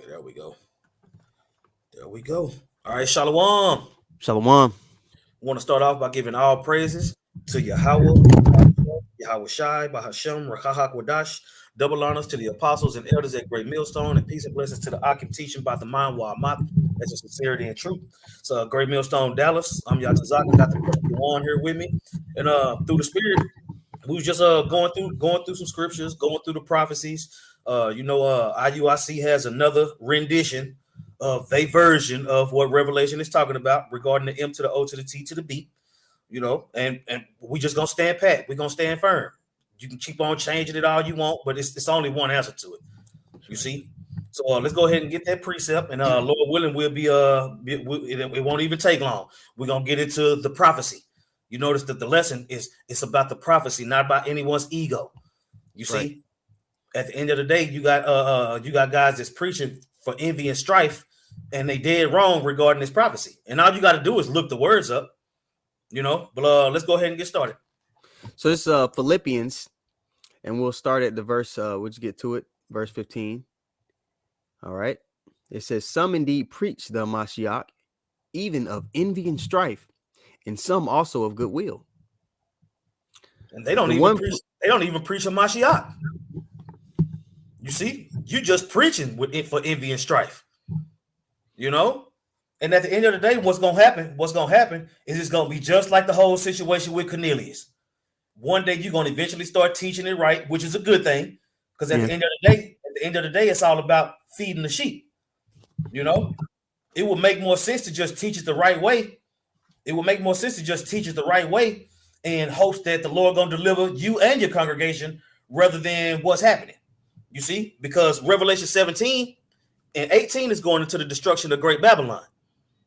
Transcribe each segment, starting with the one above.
Okay, there we go. There we go. All right, Shalom. Shalom. Want to start off by giving all praises to Yahweh, Yahweh Shai, Bahashem, Rakahak Wadash. Double honors to the apostles and elders at Great Millstone, and peace and blessings to the Akim teaching by the mind while Amat, as a sincerity and truth. So, Great Millstone, Dallas. I'm Yatazak. I got the brother on here with me, and through the Spirit, we was just going through some scriptures, going through the prophecies. IUIC has another rendition of a version of what Revelation is talking about regarding the M to the O to the T to the B. And we just gonna stand pat. We're gonna stand firm. You can keep on changing it all you want, but it's only one answer to it. You see. So let's go ahead and get that precept, and Lord willing, it won't even take long. We're gonna get into the prophecy. You notice that the lesson it's about the prophecy, not about anyone's ego. You see, Right. at the end of the day, you got guys that's preaching for envy and strife, and they did wrong regarding this prophecy. And all you got to do is look the words up, But let's go ahead and get started. So this is Philippians, and we'll start at the verse. We'll just get to it, verse 15. All right. It says, "Some indeed preach the Mashiach, even of envy and strife, and some also of goodwill." And they don't even preach a Mashiach. You see, you just preaching with it for envy and strife. And at the end of the day, what's gonna happen is it's gonna be just like the whole situation with Cornelius. One day you're gonna eventually start teaching it right, which is a good thing, because at the end of the day, it's all about feeding the sheep. It would make more sense to just teach it the right way. And hopes that the Lord gonna deliver you and your congregation rather than what's happening. You see, because Revelation 17 and 18 is going into the destruction of Great Babylon.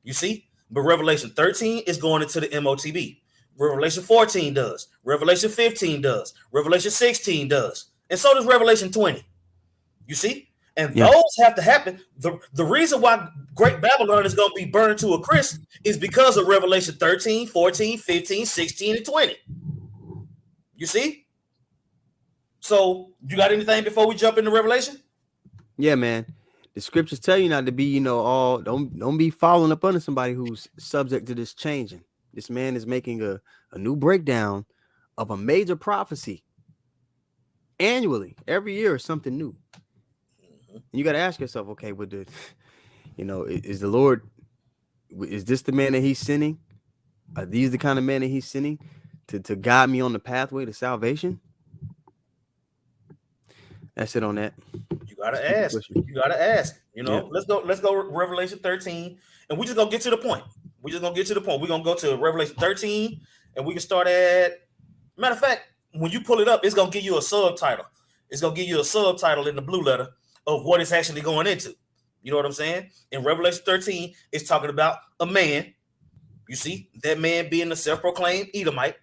You see, but Revelation 13 is going into the MOTB. Revelation 14 does. Revelation 15 does. Revelation 16 does. And so does Revelation 20. You see? And those have to happen. The reason why Great Babylon is going to be burned to a crisp is because of Revelation 13, 14, 15, 16, and 20. You see? So, you got anything before we jump into Revelation? Yeah, man. The scriptures tell you not to be, don't be following up under somebody who's subject to this changing. This man is making a new breakdown of a major prophecy annually. Every year is something new. And you got to ask yourself, okay, is the Lord, is this the man that he's sending? Are these the kind of men that he's sending to guide me on the pathway to salvation? That's it on that. You gotta ask. Let's go Revelation 13, and we just gonna get to the point. We're gonna go to Revelation 13, and we can start at. Matter of fact, when you pull it up, it's gonna give you a subtitle. It's gonna give you a subtitle in the blue letter of what it's actually going into. You know what I'm saying? In Revelation 13, it's talking about a man. You see, that man being the self-proclaimed Edomite.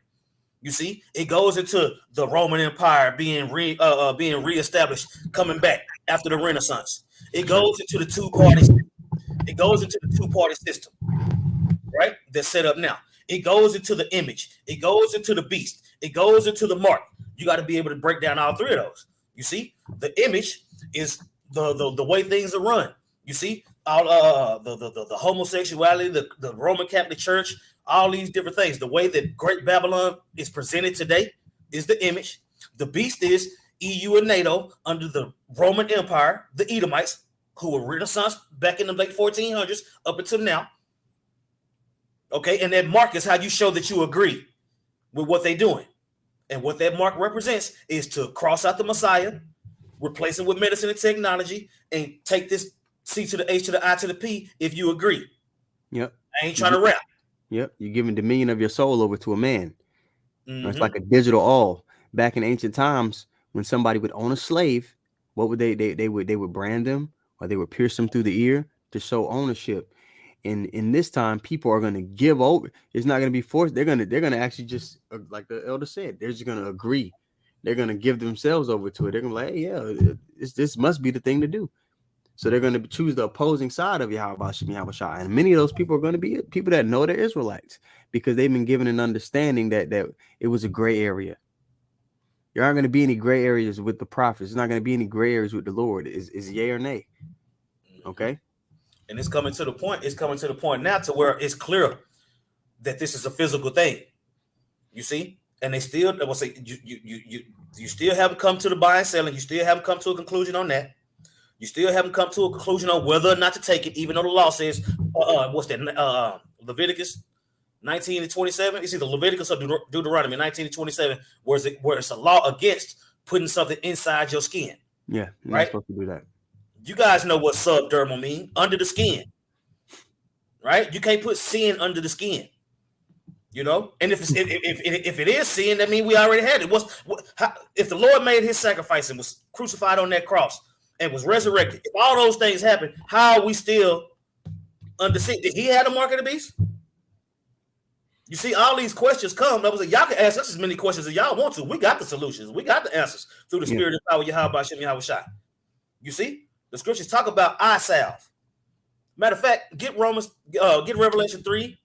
You see, it goes into the Roman Empire being reestablished, coming back after the Renaissance. It goes into the two-party system, right? That's set up now. It goes into the image. It goes into the beast. It goes into the mark. You got to be able to break down all three of those. You see, the image is the way things are run. You see, all the homosexuality, the Roman Catholic Church, all these different things. The way that Great Babylon is presented today is the image. The beast is EU and NATO under the Roman Empire, the Edomites, who were Renaissance back in the late 1400s up until now. Okay, and that mark is how you show that you agree with what they're doing. And what that mark represents is to cross out the Messiah, replace him with medicine and technology, and take this C to the H to the I to the P if you agree. Yep. I ain't trying to rap. Yep. You're giving dominion of your soul over to a man. Mm-hmm. It's like a digital all. Back in ancient times, when somebody would own a slave, what would they would brand them, or they would pierce them through the ear to show ownership. And in this time, people are going to give over. It's not going to be forced. They're going to actually just, like the elder said, they're just going to agree. They're going to give themselves over to it. They're going to be like, hey, yeah, this must be the thing to do. So they're going to choose the opposing side of Yahweh Shai. And many of those people are going to be people that know they're Israelites, because they've been given an understanding that it was a gray area. There aren't going to be any gray areas with the prophets. There's not going to be any gray areas with the Lord. Is yay or nay. Okay. And it's coming to the point. It's coming to the point now to where it's clear that this is a physical thing. You see, and they still, I will say, you still haven't come to the buy and selling. You still haven't come to a conclusion on that. You still haven't come to a conclusion on whether or not to take it, even though the law says, what's that? Leviticus 19 and 27. It's either Leviticus or Deuteronomy 19 and 27, where it's a law against putting something inside your skin. Yeah, you're right. not supposed to do that. You guys know what subdermal mean, under the skin, right? You can't put sin under the skin. You know, and if it is sin, that means we already had it. If the Lord made his sacrifice and was crucified on that cross and was resurrected, if all those things happen, how are we still under sin? Did he have the mark of the beast? You see, all these questions come. That was y'all can ask us as many questions as y'all want to. We got the solutions. We got the answers through the Spirit of power, Yahweh Shem Yahweh Shai. You see, the scriptures talk about eye salve. Matter of fact, get Revelation 3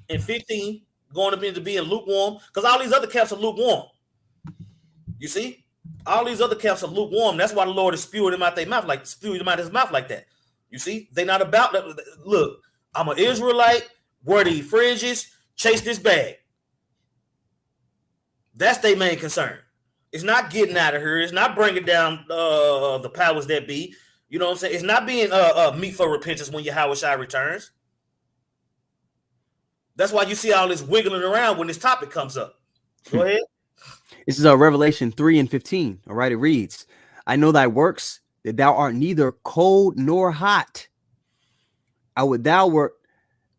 and 15, going to be in lukewarm, because all these other camps are lukewarm. You see, all these other camps are lukewarm. That's why the Lord is spewing them out their mouth, spewing them out his mouth like that. You see, they're not about that. Look, I'm an Israelite, wear the fringes, chase this bag. That's their main concern. It's not getting out of here. It's not bringing down the powers that be. You know what I'm saying? It's not being meet for repentance when Yahweh Shai returns. That's why you see all this wiggling around when this topic comes up. Go ahead. This is Revelation 3 and 15. All right, it reads, I know thy works, that thou art neither cold nor hot. I would thou wert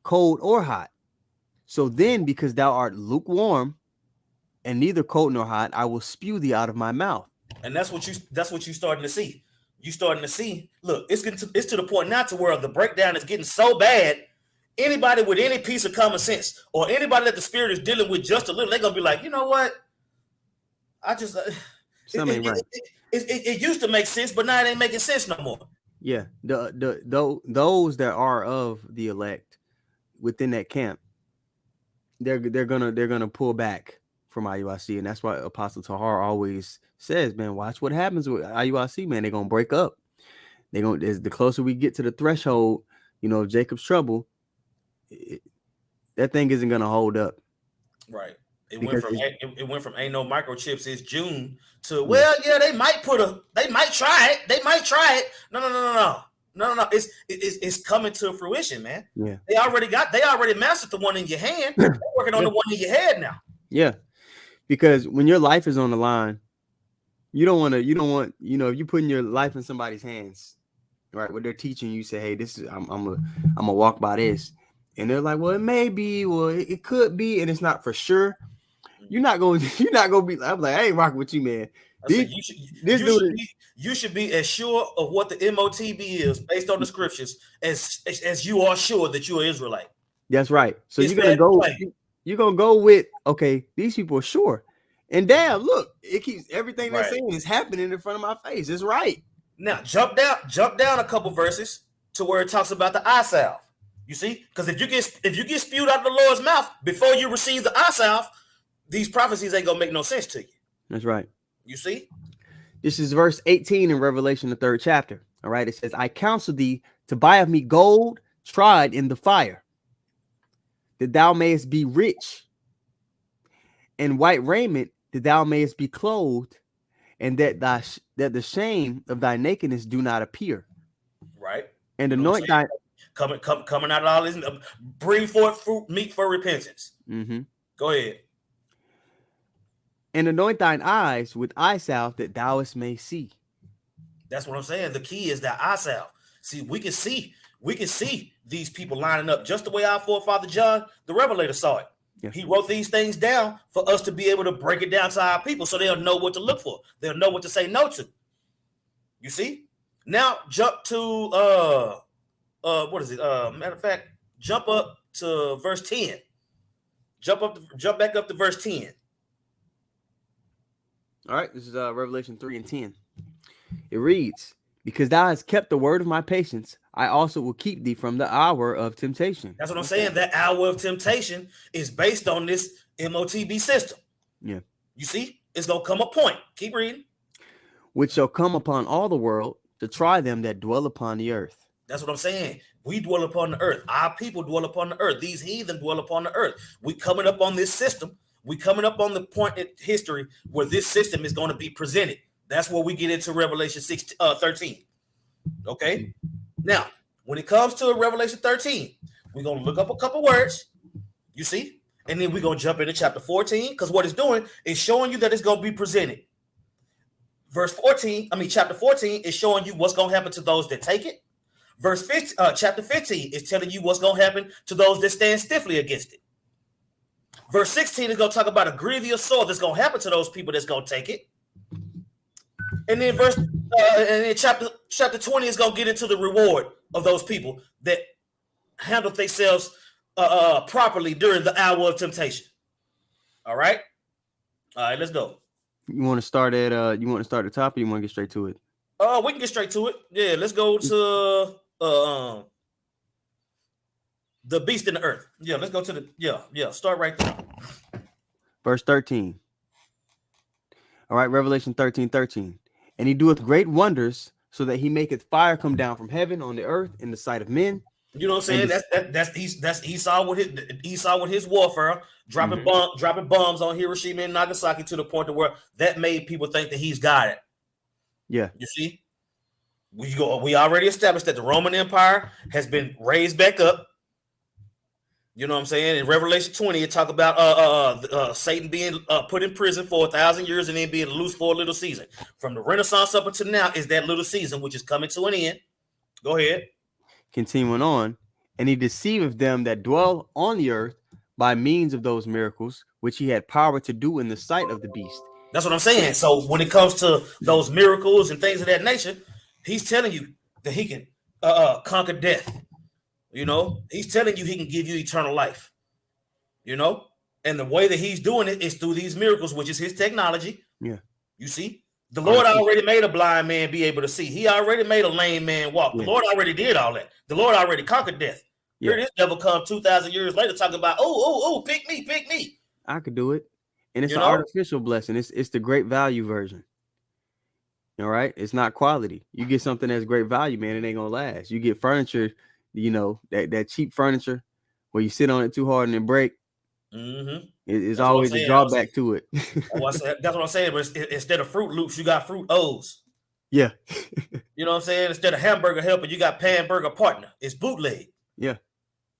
cold or hot. So then, because thou art lukewarm and neither cold nor hot, I will spew thee out of my mouth. And that's what you starting to see. You starting to see. Look, it's to the point now to where the breakdown is getting so bad. Anybody with any piece of common sense or anybody that the Spirit is dealing with just a little, they're gonna be like, you know what? I just it used to make sense, but now it ain't making sense no more. Yeah, those that are of the elect within that camp, they're gonna pull back from IUIC, and that's why Apostle Tahar always says, man, watch what happens with IUIC, man. They're gonna break up. The closer we get to the threshold, Jacob's trouble, that thing isn't gonna hold up. Right. It went from ain't no microchips is June to they might try it. They might try it. No. It's coming to fruition, man. Yeah. They already mastered the one in your hand. They're working on the one in your head now. Yeah. Because when your life is on the line, you don't want, if you're putting your life in somebody's hands, right? What they're teaching you, say, hey, this is I'm gonna walk by this. And they're like, well, it may be, well, it could be, and it's not for sure. You're not gonna be. I'm like, I ain't rocking with you, man. You should be as sure of what the MOTB is based on the scriptures as you are sure that you're an Israelite. That's right. So you're gonna go with, okay, these people are sure. And damn, look, it keeps everything they're saying is happening in front of my face. It's right. Now jump down a couple verses to where it talks about the eye salve. You see, because if you get spewed out of the Lord's mouth before you receive the eye salve, these prophecies ain't gonna make no sense to you. That's right. You see, this is verse 18 in Revelation, the 3rd chapter. All right, it says, I counsel thee to buy of me gold tried in the fire, that thou mayest be rich, and white raiment, that thou mayest be clothed, and that the shame of thy nakedness do not appear. Right. And anoint thy coming out of all this, bring forth fruit meet for repentance. Mm-hmm. Go ahead. And anoint thine eyes with eye salve, that thou may see. That's what I'm saying. The key is that eye salve. See, we can see these people lining up just the way our forefather John, the Revelator, saw it. Yeah. He wrote these things down for us to be able to break it down to our people so they'll know what to look for. They'll know what to say no to. You see? Now jump to what is it? Matter of fact, jump up to verse 10. Jump back up to verse 10. All right, this is Revelation 3 and 10. It reads, because thou hast kept the word of my patience, I also will keep thee from the hour of temptation. That's what I'm saying. That hour of temptation is based on this MOTB system. Yeah. You see, it's going to come a point. Keep reading. Which shall come upon all the world to try them that dwell upon the earth. That's what I'm saying. We dwell upon the earth. Our people dwell upon the earth. These heathen dwell upon the earth. We coming up on this system. We coming up on the point in history where this system is going to be presented. That's where we get into Revelation 13. Okay. Now, when it comes to Revelation 13, we're going to look up a couple words. You see? And then we're going to jump into chapter 14, because what it's doing is showing you that it's going to be presented. Chapter 14 is showing you what's going to happen to those that take it. Chapter 15 is telling you what's going to happen to those that stand stiffly against it. Verse 16 is going to talk about a grievous sword that's going to happen to those people that's going to take it. And then chapter 20 is going to get into the reward of those people that handle themselves properly during the hour of temptation. All right, let's go. You want to start at the top, or you want to get straight to it? We can get straight to it. Yeah, let's go to the beast in the earth. Yeah, let's go to the start right there. Verse 13. All right, Revelation 13:13. And he doeth great wonders, so that he maketh fire come down from heaven on the earth in the sight of men. You know what I'm saying? That's Esau with his warfare, dropping bombs on Hiroshima and Nagasaki to the point to where that made people think that he's got it. Yeah. You see? We already established that the Roman Empire has been raised back up. You know what I'm saying? In Revelation 20, it talk about Satan being put in prison for 1,000 years and then being loose for a little season. From the Renaissance up until now is that little season, which is coming to an end. Go ahead. Continuing on, and he deceiveth them that dwell on the earth by means of those miracles which he had power to do in the sight of the beast. That's what I'm saying. So when it comes to those miracles and things of that nature, he's telling you that he can conquer death. You know, he's telling you he can give you eternal life. You know, and the way that he's doing it is through these miracles, which is his technology. Yeah. You see, the Lord already made a blind man be able to see. He already made a lame man walk. The Lord already did all that. The Lord already conquered death. Yeah. Here this devil come 2,000 years later talking about, pick me. I could do it. And it's an artificial blessing. It's the great value version. All right. It's not quality. You get something that's great value, man. It ain't gonna last. You get furniture, you know, that cheap furniture where you sit on it too hard and it break. Mm-hmm. It's always a drawback to it. That's what I'm saying. But instead of Fruit Loops, you got Fruit O's. Yeah. You know what I'm saying? Instead of Hamburger Helper, you got Pan-Burger Partner. It's bootleg. Yeah.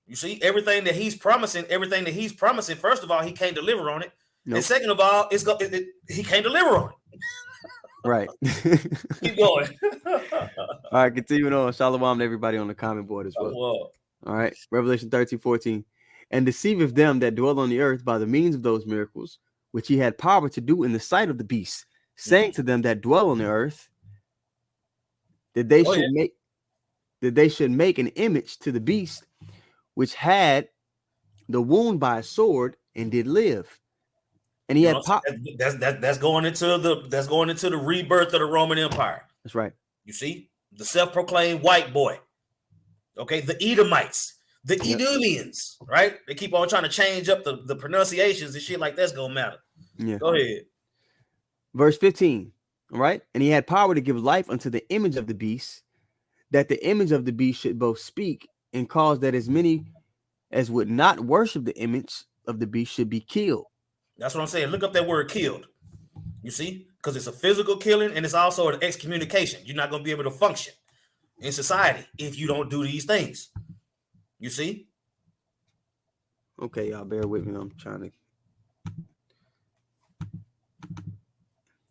You see, everything that he's promising, first of all, he can't deliver on it. Nope. And second of all, he can't deliver on it. Right. Keep going. All right, continuing on. Shalom to everybody on the comment board as well. All right, Revelation 13:14. And deceiveth them that dwell on the earth by the means of those miracles, which he had power to do in the sight of the beast, saying to them that dwell on the earth, that they should make an image to the beast, which had the wound by a sword and did live. And he had that's going into the rebirth of the Roman Empire. That's right. You see, the self-proclaimed white boy. Okay, the Edomites, the Edomians, right? They keep on trying to change up the pronunciations and shit like that's gonna matter. Yeah. Go ahead. Verse 15. All right. And he had power to give life unto the image of the beast, that the image of the beast should both speak and cause that as many as would not worship the image of the beast should be killed. That's what I'm saying. Look up that word killed. You see? Because it's a physical killing and it's also an excommunication. You're not going to be able to function in society if you don't do these things. You see? Okay, y'all bear with me. I'm trying to.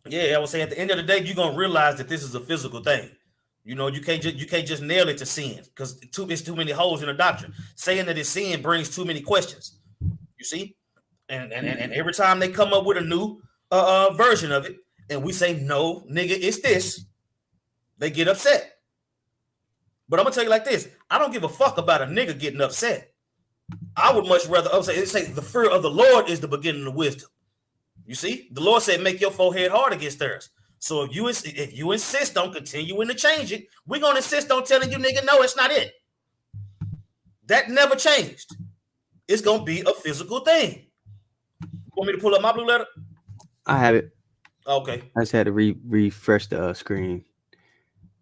Yeah, I would say at the end of the day, you're going to realize that this is a physical thing. You know, you can't just nail it to sin because it's too many holes in the doctrine. Saying that it's sin brings too many questions. You see? And every time they come up with a new version of it, and we say, no, nigga, it's this, they get upset. But I'm going to tell you like this. I don't give a fuck about a nigga getting upset. I would much rather say the fear of the Lord is the beginning of wisdom. You see? The Lord said, make your forehead hard against theirs. So if you insist on continuing to change it, we're going to insist on telling you, nigga, no, it's not it. That never changed. It's going to be a physical thing. Want me to pull up my blue letter? I have it. Okay. I just had to refresh the screen.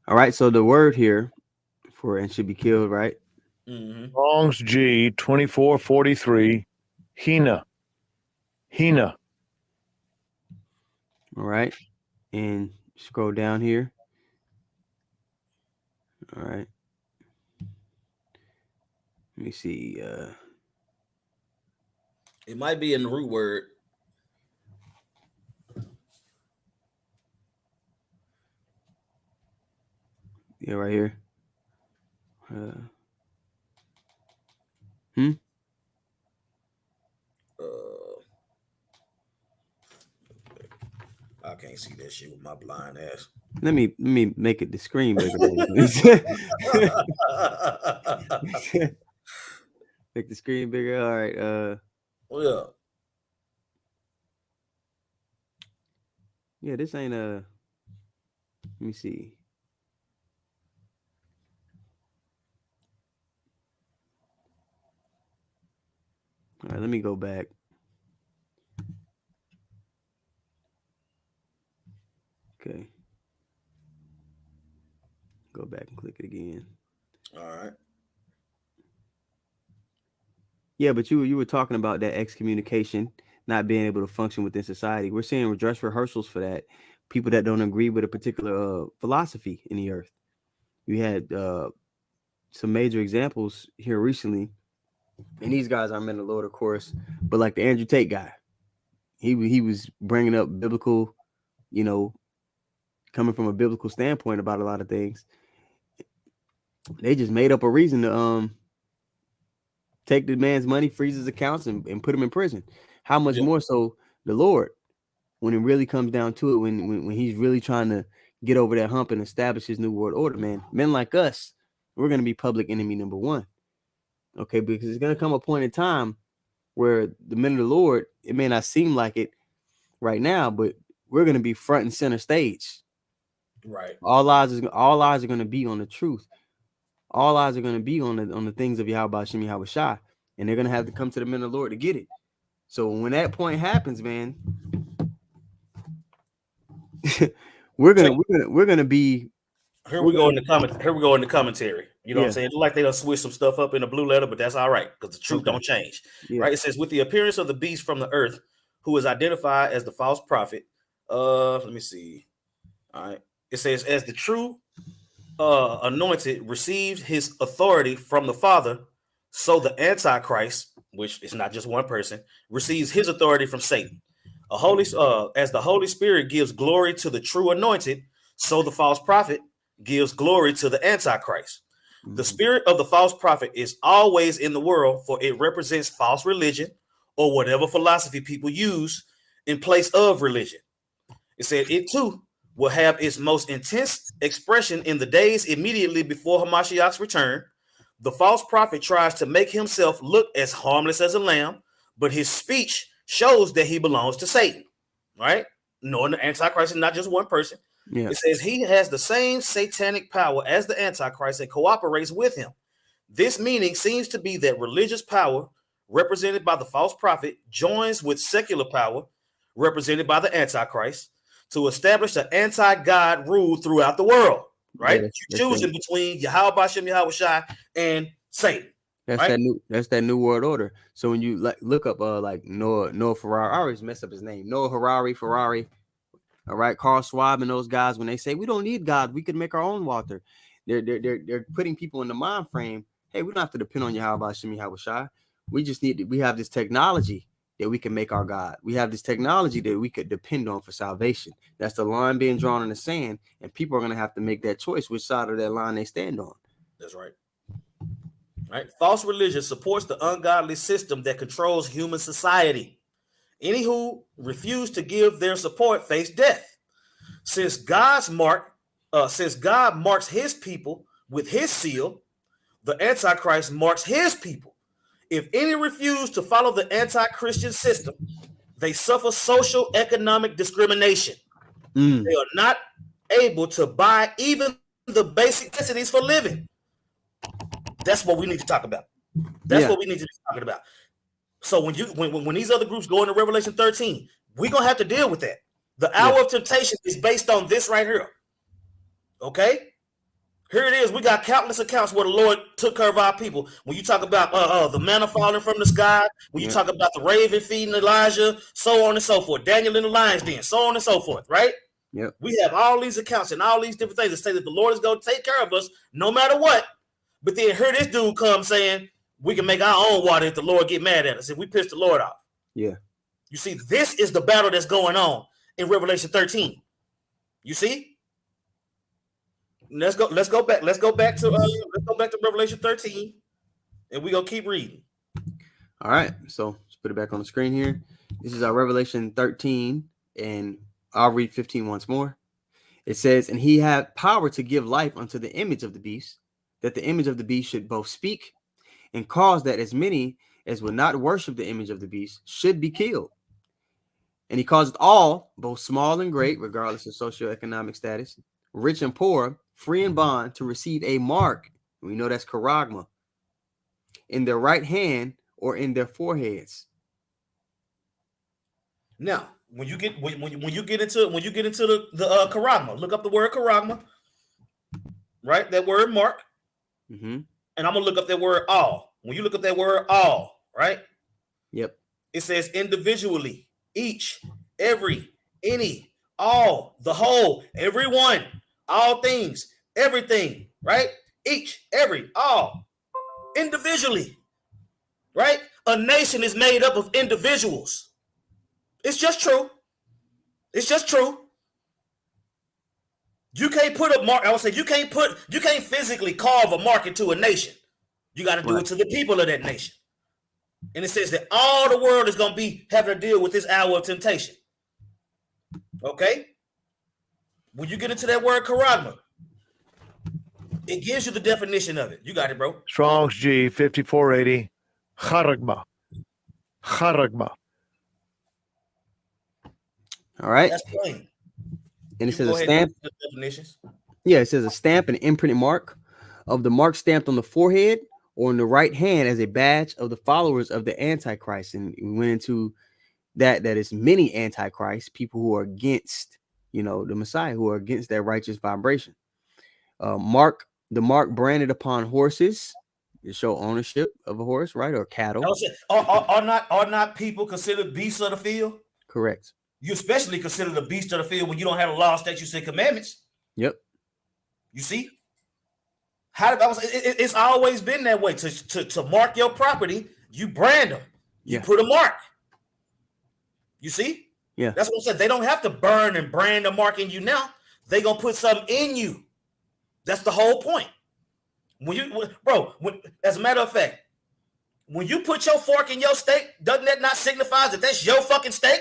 All right. So the word here for and should be killed, right? Mm-hmm. Strong's G 2443. Hina. All right. And scroll down here. All right. Let me see. It might be in the root word. Yeah, right here. I can't see that shit with my blind ass. Let me make it the screen bigger. Make the screen bigger. All right. Yeah. Yeah, this ain't a. Let me see. All right, let me go back. Okay. Go back and click it again. All right. Yeah, but you were talking about that excommunication not being able to function within society. We're seeing dress rehearsals for that. People that don't agree with a particular philosophy in the earth. We had some major examples here recently, and these guys aren't men of the Lord, of course, but like the Andrew Tate guy, he was bringing up biblical, coming from a biblical standpoint about a lot of things. They just made up a reason to take the man's money, freeze his accounts, and put him in prison. How much more so the Lord, when it really comes down to it, when he's really trying to get over that hump and establish his new world order, man, men like us, we're going to be public enemy number one. Okay, because it's going to come a point in time where the men of the Lord, it may not seem like it right now, but we're going to be front and center stage. Right. All eyes are going to be on the truth. All eyes are going to be on the things of Yahweh Shem Yahweh Shai, and they're going to have to come to the men of the Lord to get it. So when that point happens, man, we're gonna be. Here we go in the comment. Here we go in the commentary. You know what I'm saying? It's like they done switch some stuff up in the blue letter, but that's all right because the truth don't change. Yeah. Right? It says, with the appearance of the beast from the earth, who is identified as the false prophet. Let me see. All right. It says, as the true anointed received his authority from the Father, so the Antichrist, which is not just one person, receives his authority from Satan. As the Holy Spirit gives glory to the true anointed, so the false prophet gives glory to the Antichrist. The spirit of the false prophet is always in the world, for it represents false religion or whatever philosophy people use in place of religion. It said it too will have its most intense expression in the days immediately before Hamashiach's return. The false prophet tries to make himself look as harmless as a lamb, but his speech shows that he belongs to Satan, right? Knowing the Antichrist is not just one person. Yeah. It says he has the same satanic power as the Antichrist and cooperates with him. This meaning seems to be that religious power, represented by the false prophet, joins with secular power, represented by the Antichrist, to establish the anti-God rule throughout the world, right? Yeah, You're choosing between Yahweh Shem Yahweh Shai and Satan. That's right? that new world order. So when you look up like Noah Ferrari, I always mess up his name. Noah Ferrari. All right, Carl Schwab and those guys, when they say we don't need God, we can make our own water. They're putting people in the mind frame. Hey, we don't have to depend on Yahweh Shem Yahweh Shai. We just we have this technology that we can make our God. We have this technology that we could depend on for salvation. That's the line being drawn in the sand, and people are going to have to make that choice which side of that line they stand on. That's right. Right. False religion supports the ungodly system that controls human society. Any who refuse to give their support face death. Since God marks his people with his seal, the Antichrist marks his people. If any refuse to follow the anti-Christian system, they suffer social economic discrimination. They are not able to buy even the basic necessities for living. That's what we need to talk about. That's what we need to be talking about. So when these other groups go into Revelation 13, we're gonna have to deal with that. The hour of temptation is based on this right here. Okay? Here it is. We got countless accounts where the Lord took care of our people. When you talk about the manna falling from the sky, when you talk about the raven feeding Elijah, so on and so forth, Daniel in the lion's den, so on and so forth, right? Yep. We have all these accounts and all these different things that say that the Lord is going to take care of us no matter what. But then here this dude comes saying we can make our own water if the Lord get mad at us, if we piss the Lord off. Yeah. You see, this is the battle that's going on in Revelation 13. You see? Let's go back. Let's go back to Revelation 13, and we're gonna keep reading. All right. So let's put it back on the screen here. This is our Revelation 13, and I'll read 15 once more. It says, and he had power to give life unto the image of the beast, that the image of the beast should both speak and cause that as many as would not worship the image of the beast should be killed. And he caused all, both small and great, regardless of socioeconomic status, rich and poor, free and bond, to receive a mark. We know that's charagma, in their right hand or in their foreheads. Now, when you get into the charagma, look up the word charagma, right? That word mark, Mm-hmm. and I'm gonna look up that word all. When you look up that word all, right? Yep. It says individually, each, every, any, all, the whole, everyone, all things, everything, right? Each, every, all, individually, right? A nation is made up of individuals. It's just true. It's just true. You can't put a mark. I would say you can't physically carve a mark into a nation. You got to do it to the people of that nation. And it says that all the world is going to be having to deal with this hour of temptation. Okay? When you get into that word charagma, it gives you the definition of it. You got it, bro. Strong's G 5480. Charagma. Charagma. All right. That's plain. And it says a stamp. Definitions. Yeah, it says a stamp and imprinted mark of the mark stamped on the forehead or in the right hand as a badge of the followers of the Antichrist. And we went into that is many Antichrists, people who are against, the Messiah, who are against that righteous vibration. The mark branded upon horses to show ownership of a horse, right? Or cattle. Are not people considered beasts of the field? Correct. You especially consider the beast of the field when you don't have a law, statutes, and commandments. Yep. You see? It's always been that way. To mark your property, you brand them. You put a mark. You see? Yeah. That's what I said. They don't have to burn and brand a mark in you now. They're going to put something in you. That's the whole point. As a matter of fact, when you put your fork in your steak, doesn't that not signify that that's your fucking steak?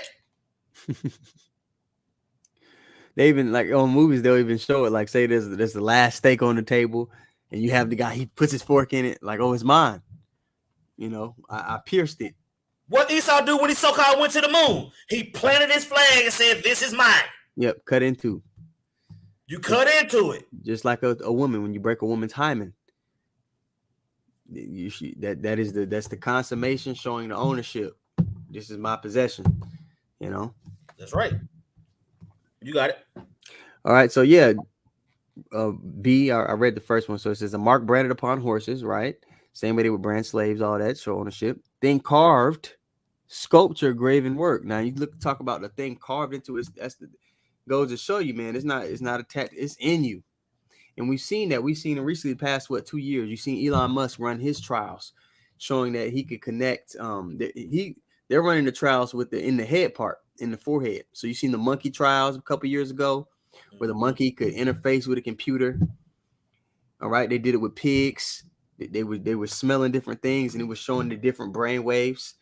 They even, like, on movies, they'll even show it, like, say there's the last steak on the table and you have the guy, he puts his fork in it, like, oh, it's mine. I pierced it. What Esau do when he so-called went to the moon? He planted his flag and said, this is mine. Yep, cut into. You cut into it. Just like a woman, when you break a woman's hymen. That's the consummation, showing the ownership. This is my possession. That's right. You got it. All right. So yeah, B. I read the first one. So it says a mark branded upon horses, right? Same way they would brand slaves, all that, show ownership. Then carved, sculpture, graven work. Now you talk about the thing carved into it. Goes to show you, man. It's not attached. It's in you. And we've seen that. We've seen in recently past 2 years. You've seen Elon Musk run his trials, showing that he could connect. They're running the trials in the head part, in the forehead. So you've seen the monkey trials a couple years ago, where the monkey could interface with a computer. All right, they did it with pigs. They were smelling different things, and it was showing the different brain waves.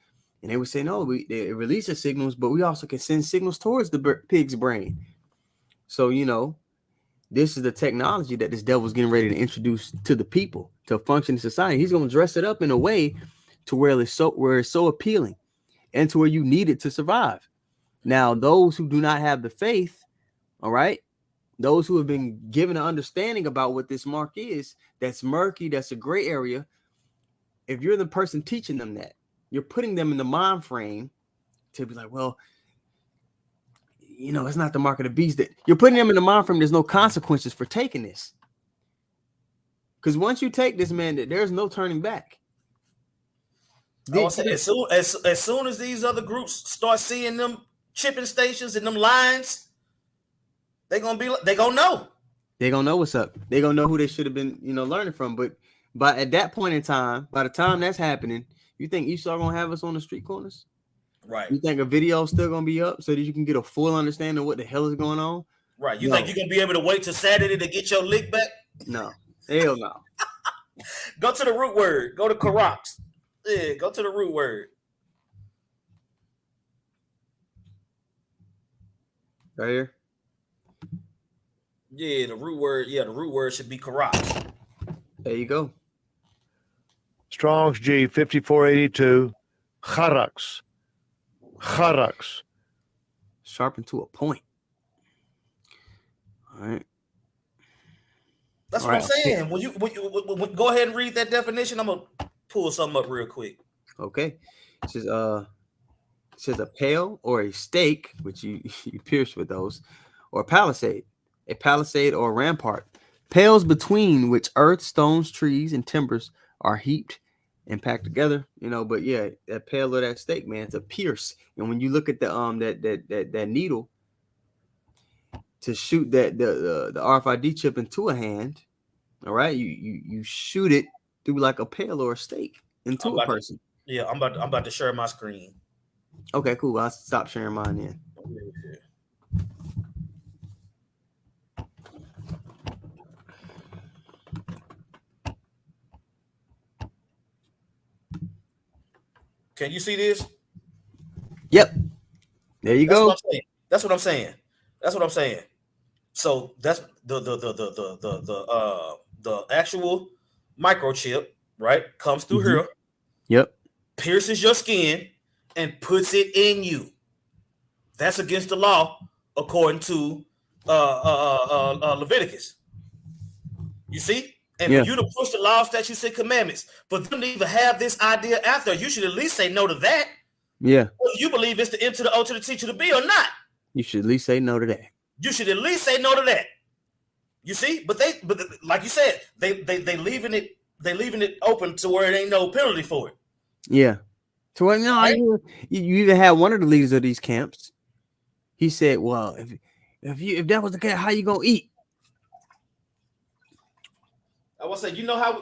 And they were saying, it releases signals, but we also can send signals towards the pig's brain. So this is the technology that this devil's getting ready to introduce to the people, to function in society. He's going to dress it up in a way to where it's so appealing and to where you need it to survive. Now, those who do not have the faith, all right, those who have been given an understanding about what this mark is, that's murky, that's a gray area. If you're the person teaching them that, you're putting them in the mind frame to be like, well, it's not the mark of the beast. That you're putting them in the mind frame. There's no consequences for taking this. Because once you take this, man, there's no turning back. I was saying, as soon as these other groups start seeing them chipping stations and them lines, they gonna know. They're gonna know what's up. They're gonna know who they should have been, learning from. But at that point in time, by the time that's happening, you think Esau gonna have us on the street corners? Right. You think a video is still gonna be up so that you can get a full understanding of what the hell is going on? Right. You think you're gonna be able to wait till Saturday to get your lick back? No. Hell no. Go to the root word. Go to Karox. Yeah, go to the root word. Right here. Yeah, the root word. Yeah, the root word should be Karox. There you go. Strong's G 5482. Charax. Charax. Sharpened to a point. All right. That's what I'm saying. When you go ahead and read that definition, I'm gonna pull something up real quick. Okay. It says a pale or a stake, which you pierce with those, or a palisade or a rampart, pales between which earth, stones, trees, and timbers are heaped and packed together. But yeah, that pale or that stake, man, it's a pierce. And when you look at the that needle to shoot the RFID chip into a hand, all right, you shoot it through like a pale or a stake into a person. I'm about to share my screen. Okay, cool. I'll stop sharing mine then. Can you see this? Yep. There you go. That's what I'm saying. So that's the actual microchip, right? Comes through here. Yep. Pierces your skin and puts it in you. That's against the law, according to Leviticus. You see? And for you to push the law, statutes, and commandments, for them to even have this idea after, you should at least say no to that. Yeah. Whether you believe it's the M to the O to the T to the B or not. You should at least say no to that. You should at least say no to that. You see? But like you said, they leaving it open to where it ain't no penalty for it. Yeah. So right? You even had one of the leaders of these camps. He said, "Well, if that was the case, how you gonna eat?" I will say, you know how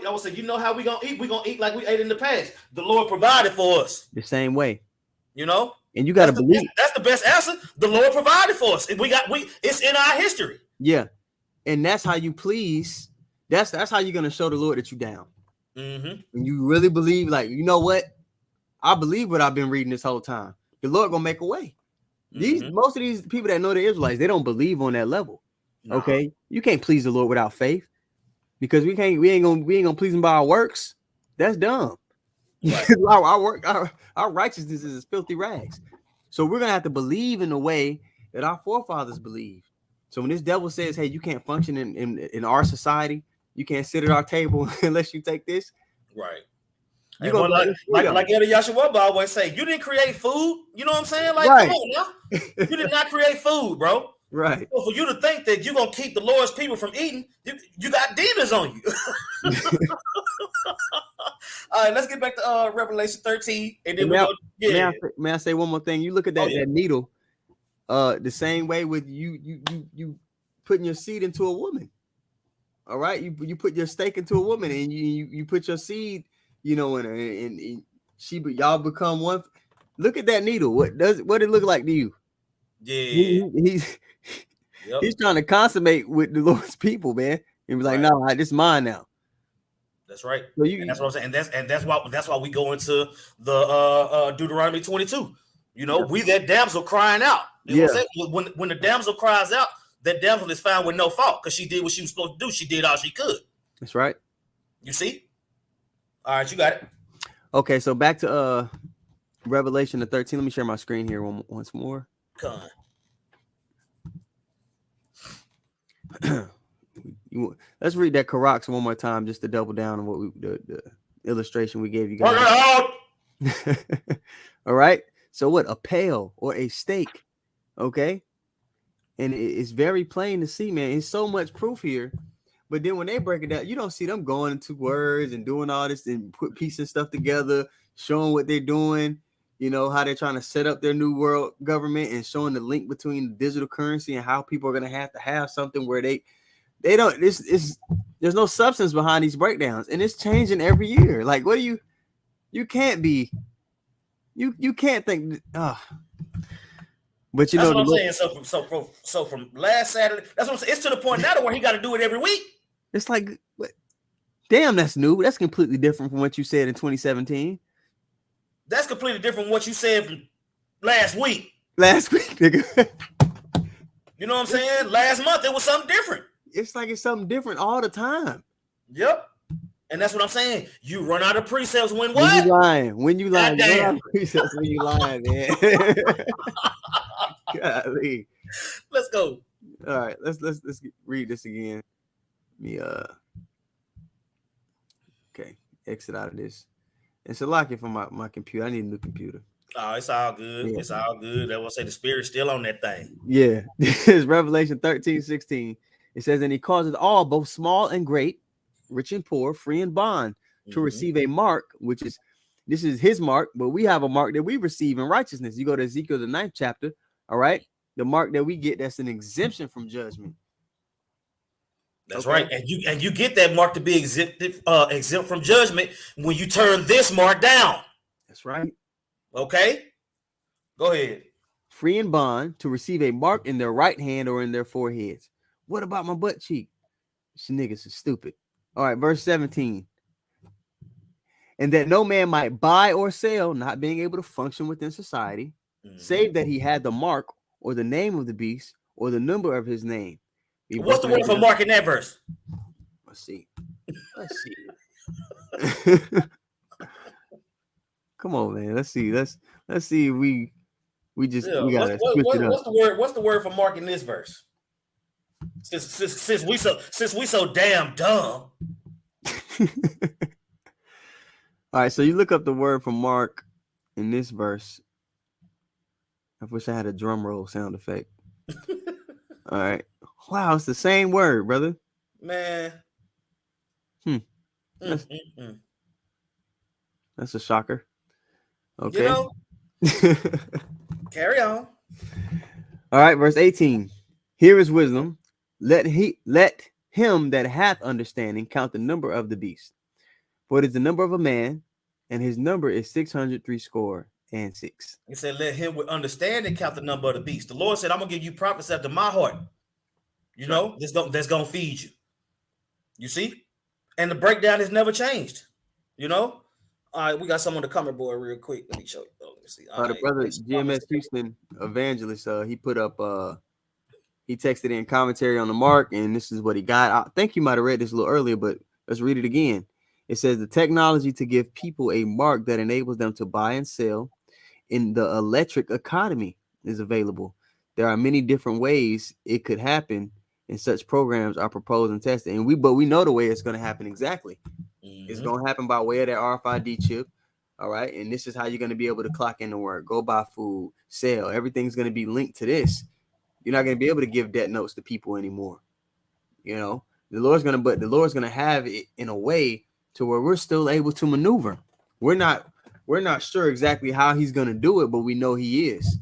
we gonna eat? We gonna eat like we ate in the past. The Lord provided for us. The same way. And you gotta believe that's the best answer. The Lord provided for us. It's in our history. Yeah. And that's how you please. That's how you're gonna show the Lord that you down. Mm-hmm. And you really believe, like, you know what? I believe what I've been reading this whole time. The Lord gonna make a way. Most of these people that know the Israelites, they don't believe on that level. Nah. Okay, you can't please the Lord without faith, because we ain't gonna please him by our works. That's dumb. Right. our righteousness is filthy rags. So we're gonna have to believe in the way that our forefathers believed. So when this devil says, "Hey, you can't function in our society, you can't sit at our table unless you take this," right? And like Elder Yashua always say, you didn't create food. You know what I'm saying? Like, right. Come on now. You did not create food, bro. Right. So for you to think that you're gonna keep the Lord's people from eating, you got demons on you. All right, let's get back to Revelation 13, and then may I say one more thing? You look at that needle, the same way with you putting your seed into a woman. All right, you put your stake into a woman, and you put your seed, in her, and y'all become one. Look at that needle. What it look like to you? Yeah, he's trying to consummate with the Lord's people, man. And be like, no, this is mine now. That's right. So and that's what I'm saying. And that's why we go into the Deuteronomy 22. We that damsel crying out. You know what I'm saying? When the damsel cries out, that damsel is found with no fault because she did what she was supposed to do. She did all she could. That's right. You see? All right, you got it. Okay, so back to Revelation 13. Let me share my screen here once more. Come on. Let's read that Karox one more time just to double down on what the illustration we gave you guys. All right. So what? A pail or a stake. Okay. And it's very plain to see, man. It's so much proof here. But then when they break it down, you don't see them going into words and doing all this and piecing stuff together, showing what they're doing, you know, how they're trying to set up their new world government and showing the link between digital currency and how people are going to have something where they don't, there's no substance behind these breakdowns, and it's changing every year. Like, what do you can't be, you can't think, but you that's know, what I'm saying. So from last Saturday, that's what I'm saying. It's to the point now to where he got to do it every week. it's like, damn, that's new. That's completely different from what you said in 2017. That's completely different from what you said from last week. Last week, nigga. You know what I'm saying? Last month it was something different. It's like it's something different all the time. Yep. And that's what I'm saying. You run out of precepts when what? When you lying. When you lying. God damn. When you lying, man. Golly. Let's go. All right, let's read this again. Okay, exit out of this. It's a lock it from my computer. I need a new computer. Oh, it's all good. Yeah. It's all good. I will say the spirit's still on that thing. Yeah. This is Revelation 13:16. It says, and he causes all, both small and great, rich and poor, free and bond, to receive a mark, this is his mark, but we have a mark that we receive in righteousness. You go to Ezekiel, the 9th chapter. All right. The mark that we get, that's an exemption from judgment. That's right. And you get that mark to be exempt from judgment when you turn this mark down. That's right. Okay. Go ahead. Free and bond, to receive a mark in their right hand or in their foreheads. What about my butt cheek? These niggas is stupid. All right, verse 17. And that no man might buy or sell, not being able to function within society, save that he had the mark or the name of the beast or the number of his name. What's the word for mark in that verse? Let's see. Come on, man. Let's see. Let's see if we gotta switch it up. What's the word for mark in this verse? Since we so damn dumb. All right, so you look up the word for mark in this verse. I wish I had a drum roll sound effect. All right. Wow, it's the same word, brother. Man. That's a shocker. Okay. You know, carry on. All right, verse 18. Here is wisdom. Let him that hath understanding count the number of the beast. For it is the number of a man, and his number is 666. He said, let him with understanding count the number of the beast. The Lord said, I'm going to give you prophets after my heart. You know, that's going to feed you. You see? And the breakdown has never changed. You know? All right, we got someone to come aboard real quick. Let me show you. Let me see. The brother GMS Houston evangelist, he put up, he texted in commentary on the mark, and this is what he got. I think you might have read this a little earlier, but let's read it again. It says the technology to give people a mark that enables them to buy and sell in the electric economy is available. There are many different ways it could happen, and such programs are proposed and tested. And we know the way it's going to happen exactly. It's going to happen by way of that RFID chip. All right. And this is how you're going to be able to clock in to work, go buy food, sell. Everything's going to be linked to this. You're not going to be able to give debt notes to people anymore. You know, the Lord's going to have it in a way to where we're still able to maneuver. We're not sure exactly how he's going to do it, but we know he is.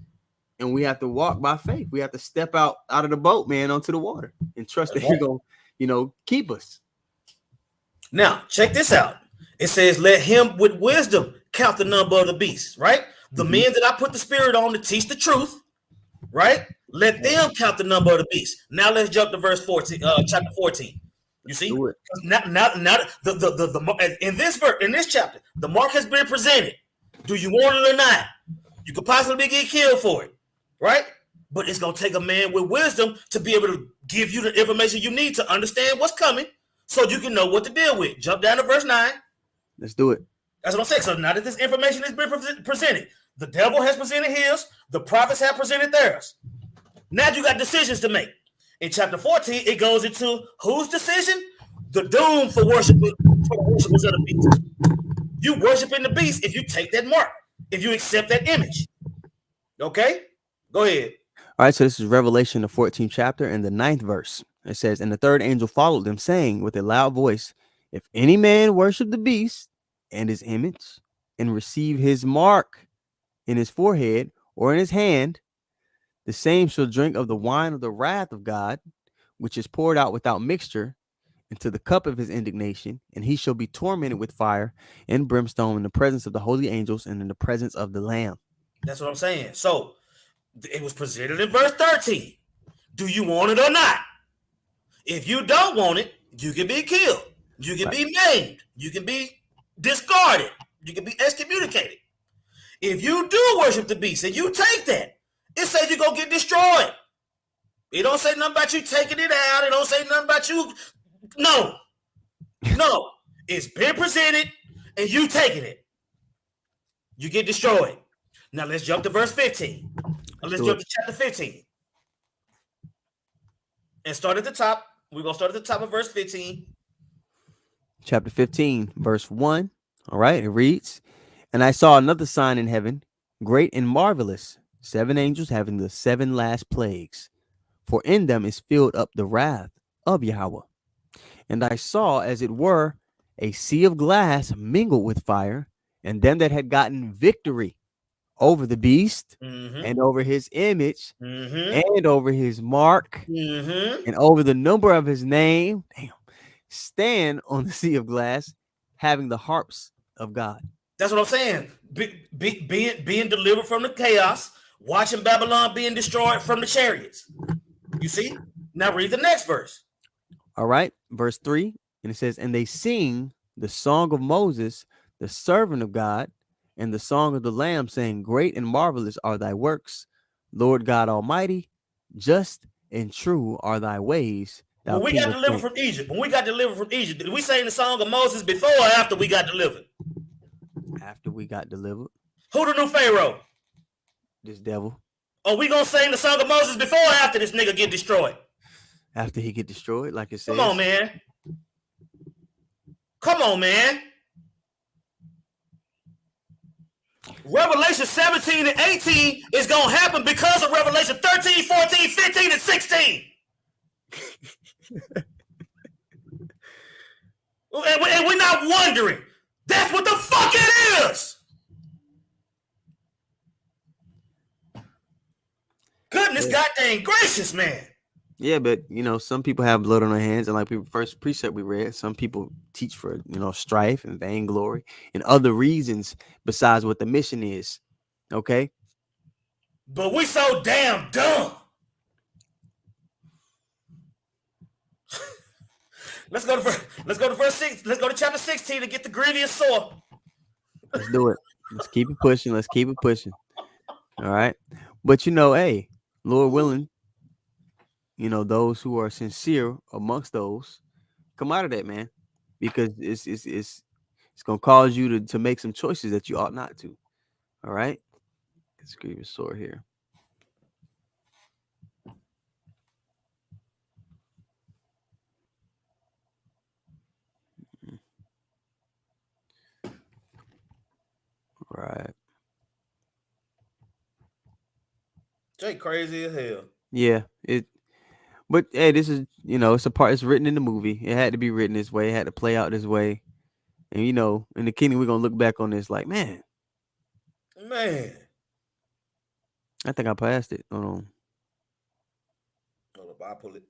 And we have to walk by faith. We have to step out of the boat, man, onto the water and trust that he's going to, keep us. Now, check this out. It says, let him with wisdom count the number of the beast, right? The men that I put the spirit on to teach the truth, right? Let them count the number of the beast. Now let's jump to verse 14, chapter 14. You see? Now in this chapter, the mark has been presented. Do you want it or not? You could possibly get killed for it, right? But it's going to take a man with wisdom to be able to give you the information you need to understand what's coming so you can know what to deal with. Jump down to verse 9. Let's do it. That's what I'm saying. So now that this information has been presented, the devil has presented his, the prophets have presented theirs. Now you got decisions to make. In chapter 14, it goes into whose decision? The doom for the worshipers of the beast. You worshiping the beast if you take that mark, if you accept that image. Okay? Go ahead. All right, so this is Revelation, the 14th chapter and the 9th verse. It says, and the third angel followed them, saying with a loud voice, if any man worship the beast and his image and receive his mark in his forehead or in his hand, the same shall drink of the wine of the wrath of God, which is poured out without mixture into the cup of his indignation, and he shall be tormented with fire and brimstone in the presence of the holy angels and in the presence of the Lamb. That's what I'm saying. So it was presented in verse 13. Do you want it or not? If you don't want it, you can be killed. You can be maimed. You can be discarded. You can be excommunicated. If you do worship the beast and you take that, it says you're going to get destroyed. It don't say nothing about you taking it out. It don't say nothing about you. No. No. It's been presented and you taking it. You get destroyed. Now let's jump to verse 15. Let's jump to chapter 15. And start at the top. We're going to start at the top of verse 15. Chapter 15, verse 1. All right, it reads, and I saw another sign in heaven, great and marvelous, 7 angels having the 7 last plagues, for in them is filled up the wrath of Yahweh. And I saw, as it were, a sea of glass mingled with fire, and them that had gotten victory over the beast and over his image and over his mark and over the number of his name, stand on the sea of glass, having the harps of God. That's what I'm saying. Being delivered from the chaos, watching Babylon being destroyed from the chariots. You see? Now read the next verse. All right, verse 3, and it says, and they sing the song of Moses, the servant of God, and the song of the Lamb, saying, great and marvelous are thy works, Lord God Almighty, just and true are thy ways. When we got delivered from Egypt, did we sing the song of Moses before or after we got delivered? After we got delivered. Who the new Pharaoh? This devil. Are we gonna sing the song of Moses before or after this nigga get destroyed? After he get destroyed, like it says. Come on, man. Come on, man. Revelation 17 and 18 is gonna happen because of Revelation 13, 14, 15, and 16. And we're not wondering. That's what the fuck it is. Goodness, goddamn gracious, man. Yeah, but some people have blood on their hands, and like the first precept we read, some people teach for strife and vainglory and other reasons besides what the mission is. Okay, but we so damn dumb. Let's go to verse 6. Let's go to chapter 16 to get the grievous sore. Let's do it. Let's keep it pushing. All right, but hey, Lord willing, those who are sincere amongst those come out of that, man, because it's gonna cause you to make some choices that you ought not to. All right, let's grievous sore here. Right. Jay crazy as hell. Yeah, but hey, this is it's a part. It's written in the movie. It had to be written this way. It had to play out this way. And in the kingdom, we're gonna look back on this like, man. I think I passed it. Hold on. Hold up, I'll pull it.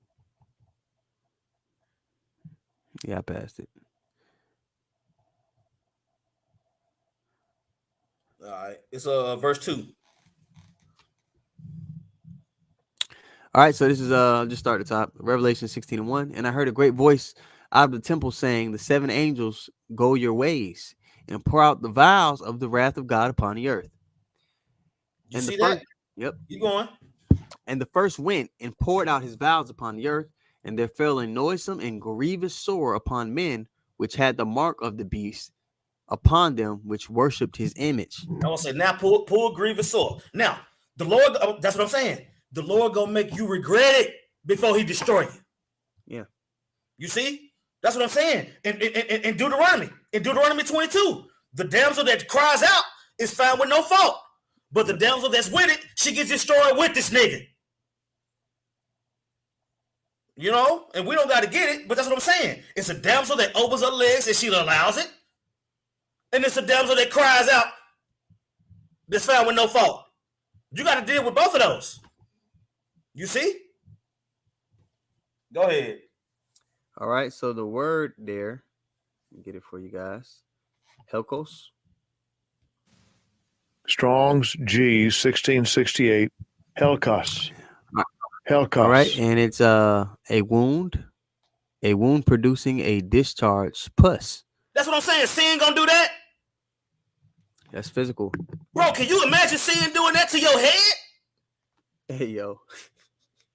Yeah, I passed it. All right, it's verse 2. All right, so this is just start at the top. Revelation 16:1. And I heard a great voice out of the temple saying, the 7 angels go your ways and pour out the vials of the wrath of God upon the earth. You see that? Yep. Keep going. And the first went and poured out his vials upon the earth, and there fell a noisome and grievous sore upon men which had the mark of the beast upon them, which worshipped his image. I will say, now pull grievous sore. Now, the Lord, that's what I'm saying. The Lord gonna make you regret it before he destroy you. Yeah. You see? That's what I'm saying. In Deuteronomy 22, the damsel that cries out is found with no fault. But the damsel that's with it, she gets destroyed with this nigga. You know, and we don't got to get it, but that's what I'm saying. It's a damsel that opens her legs and she allows it, and it's a damsel that cries out that's found with no fault. You got to deal with both of those. You see? Go ahead. All right. So the word there, let me get it for you guys. Helkos. Strong's G 1668. Helkos. Helkos. All right, and it's a wound producing a discharged pus. That's what I'm saying. Sin gonna do that? That's physical. Bro, can you imagine sin doing that to your head? Hey, yo.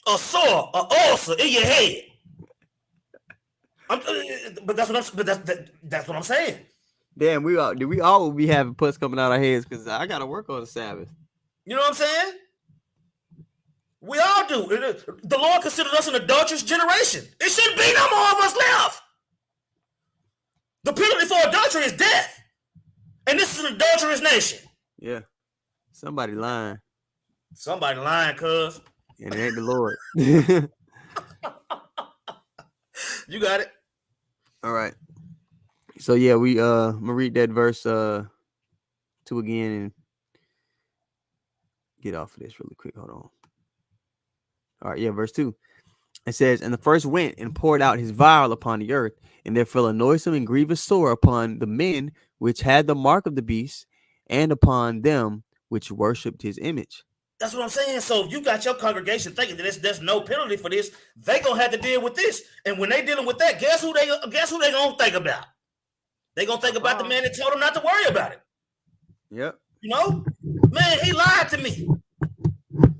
A sore, a ulcer in your head. But that's what I'm saying. Damn, we all will be having pus coming out our heads because I gotta work on the Sabbath. You know what I'm saying? We all do. The Lord considered us an adulterous generation. It shouldn't be no more of us left. The penalty for adultery is death. And this is an adulterous nation. Yeah. Somebody lying. Somebody lying, cuz. And it ain't the Lord. You got it. All right. So yeah, I'm gonna read that verse 2 again and get off of this really quick. Hold on. All right, yeah, verse 2. It says, and the first went and poured out his vial upon the earth, and there fell a noisome and grievous sore upon the men which had the mark of the beast, and upon them which worshipped his image. That's what I'm saying. So if you got your congregation thinking that there's no penalty for this, they gonna have to deal with this. And when they dealing with that, guess who they gonna think about? They gonna think about the man that told them not to worry about it. Yep. You know, man, he lied to me.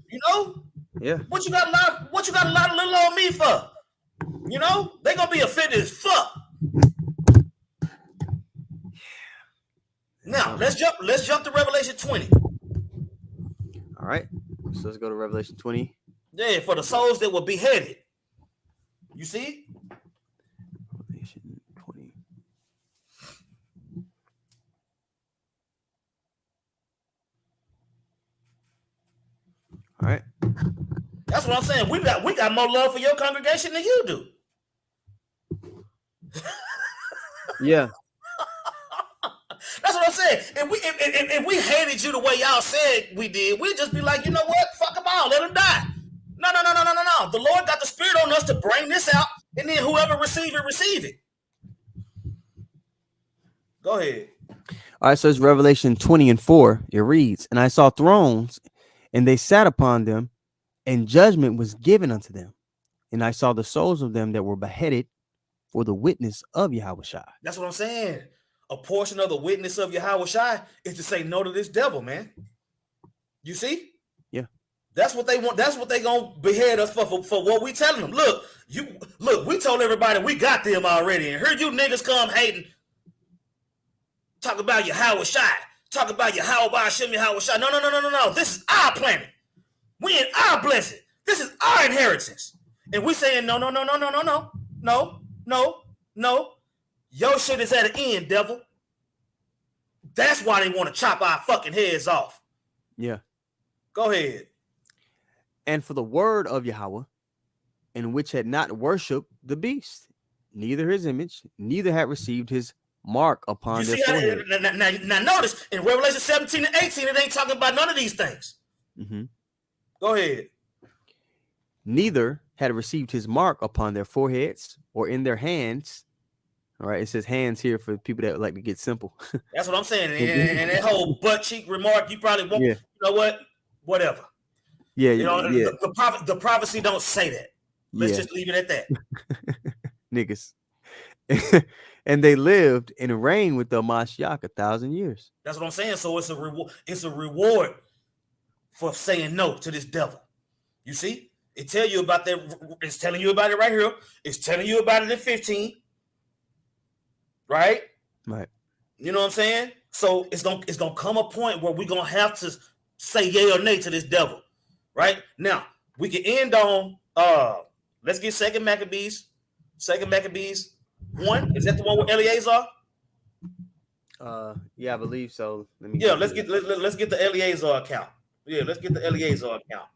You know. Yeah. What you got a lot of little on me for? You know, they gonna be offended as fuck. Now let's jump to Revelation 20. All right. So let's go to Revelation 20. Yeah, for the souls that were beheaded. You see? Revelation 20. All right. That's what I'm saying. We got more love for your congregation than you do. Yeah. That's what I'm saying. If we hated you the way y'all said we did, we'd just be like, you know what? Fuck them all. Let them die. No. The Lord got the Spirit on us to bring this out, and then whoever receive it. Go ahead. All right, so it's Revelation 20 and 4. It reads, and I saw thrones, and they sat upon them, and judgment was given unto them. And I saw the souls of them that were beheaded for the witness of Yahushua. That's what I'm saying. A portion of the witness of Yahushua is to say no to this devil, man. You see? Yeah. That's what they want. That's what they gonna behead us for what we telling them. Look, we told everybody we got them already, and here you niggas come hating. Talk about Yahushua. Talk about Yahushua. No. This is our planet. We in our blessing. This is our inheritance. And we saying no. Your shit is at an end, devil. That's why they want to chop our fucking heads off. Yeah. Go ahead. And for the word of Yahweh, in which had not worshipped the beast, neither his image, neither had received his mark upon their forehead. Now notice in Revelation 17 and 18, it ain't talking about none of these things. Mm-hmm. Go ahead. Neither had received his mark upon their foreheads or in their hands. All right, it says hands here for people that like to get simple. That's what I'm saying. And that whole butt cheek remark, you probably won't. Yeah. You know what? Whatever. Yeah, you know, yeah. The prophecy don't say that. Let's just leave it at that. Niggas. And they lived and reigned with the Mashiach 1,000 years. That's what I'm saying. So it's a reward. It's a reward for saying no to this devil. You see, it tell you about that. It's telling you about it right here. It's telling you about it in 15. Right. You know what I'm saying? So it's gonna come a point where we're gonna have to say yay or nay to this devil. Right now, we can end on let's get Second Maccabees 1. Is that the one with Eleazar? Yeah, I believe so. Let's get the Eleazar account. Yeah, let's get the Eleazar account.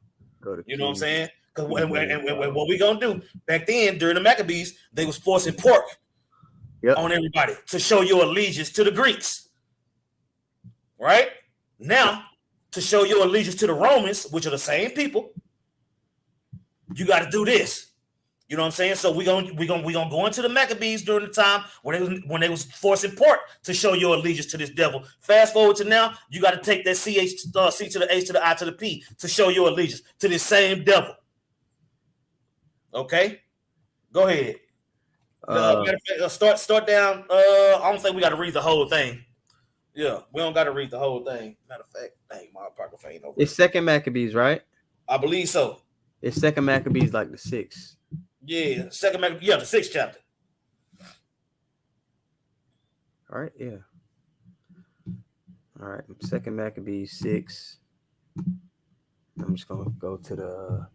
You know what I'm saying? And what we gonna do back then during the Maccabees, they was forcing pork on everybody to show your allegiance to the Greeks. Right? Now, to show your allegiance to the Romans, which are the same people, you got to do this. You know what I'm saying? So we gonna go into the Maccabees during the time when they was forcing pork to show your allegiance to this devil. Fast forward to now, you got to take that C to the H to the I to the P to show your allegiance to this same devil. Okay, go ahead. Start down. I don't think we got to read the whole thing. Yeah, we don't got to read the whole thing. Matter of fact, dang, my apocrypha ain't over. It's Second Maccabees, right? I believe so. It's Second Maccabees, like the 6th. Yeah, Second Maccabees. Yeah, the 6th chapter. All right, yeah. All right, Second Maccabees 6. I'm just gonna go to the.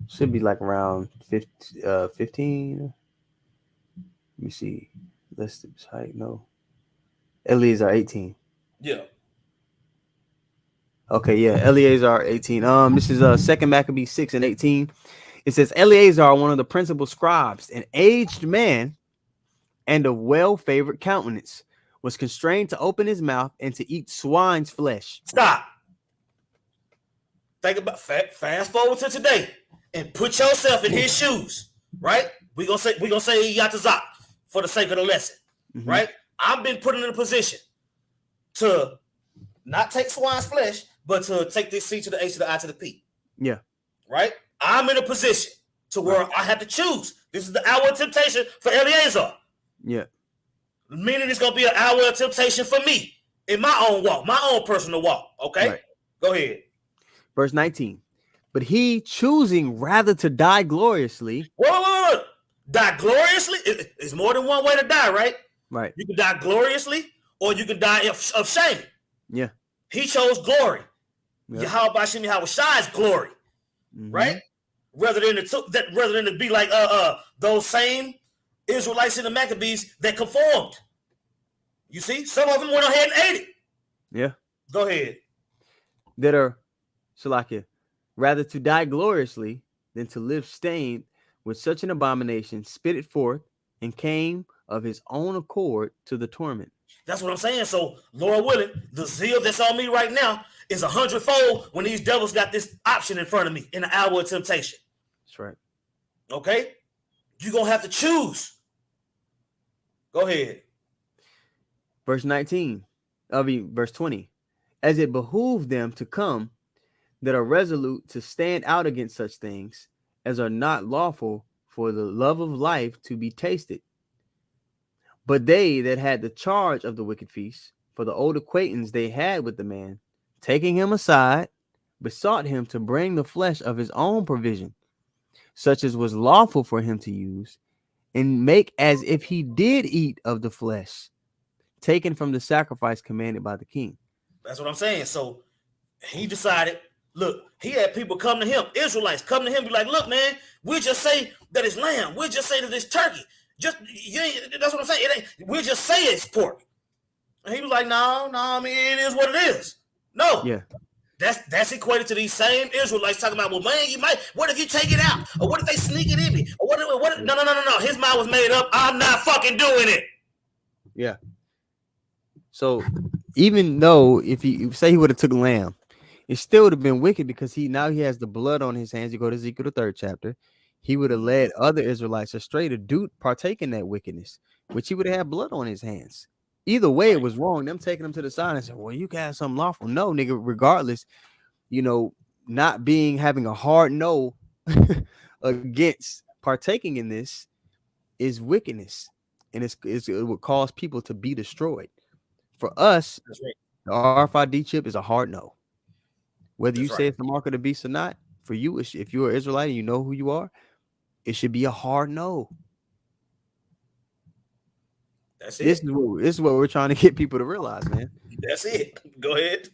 Should be like around 15. Let me see. Listed height. No. Eleazar 18. Yeah. Okay, yeah. Eleazar 18. This is Second Maccabees 6 and 18. It says Eleazar, one of the principal scribes, an aged man and of well-favored countenance, was constrained to open his mouth and to eat swine's flesh. Stop. Think about fast forward to today and put yourself in his shoes, right? We're gonna say Yatazak for the sake of the lesson, right? I've been put in a position to not take swine's flesh, but to take this C to the H to the I to the P. Yeah. Right? I'm in a position to where I have to choose. This is the hour of temptation for Eleazar. Yeah. Meaning it's gonna be an hour of temptation for me in my own walk, my own personal walk. Okay? Right. Go ahead. Verse 19. But he, choosing rather to die gloriously. Whoa. Die gloriously? It's more than one way to die, right? Right. You can die gloriously or you can die of shame. Yeah. He chose glory. Yep. Yahweh Shem Yahweh Shai's glory. Right? Rather than to be like those same Israelites in the Maccabees that conformed. You see, some of them went ahead and ate it. Yeah. Go ahead. That are Shalakia, rather to die gloriously than to live stained with such an abomination, spit it forth, and came of his own accord to the torment. That's what I'm saying. So, Lord willing, the zeal that's on me right now is 100-fold when these devils got this option in front of me in the hour of temptation. That's right. Okay? You're going to have to choose. Go ahead. Verse 20. As it behooved them to come that are resolute to stand out against such things as are not lawful for the love of life to be tasted. But they that had the charge of the wicked feast, for the old acquaintance they had with the man, taking him aside, besought him to bring the flesh of his own provision, such as was lawful for him to use, and make as if he did eat of the flesh, taken from the sacrifice commanded by the king. That's what I'm saying. So he decided, look, he had people come to him, Israelites come to him, be like, look, man, we'll just say that it's lamb. We'll just say that it's turkey. That's what I'm saying. We'll just say it's pork. And he was like, no, I mean, it is what it is. No. Yeah. That's equated to these same Israelites talking about, well, man, what if you take it out? Or what if they sneak it in me? Or what? No. His mind was made up. I'm not fucking doing it. Yeah. So even though if you say he would have took lamb, it still would have been wicked because he has the blood on his hands. You go to Ezekiel, the 3rd chapter. He would have led other Israelites astray to partake in that wickedness, which he would have had blood on his hands. Either way, it was wrong. Them taking him to the side and saying, well, you can have something lawful. No, nigga, regardless, not having a hard no against partaking in this is wickedness. And it would cause people to be destroyed. For us, right. The RFID chip is a hard no. Whether you say it's the mark of the beast or not, for you, if you're an Israelite and you know who you are, it should be a hard no. That's it. This is what we're trying to get people to realize, man. That's it. Go ahead.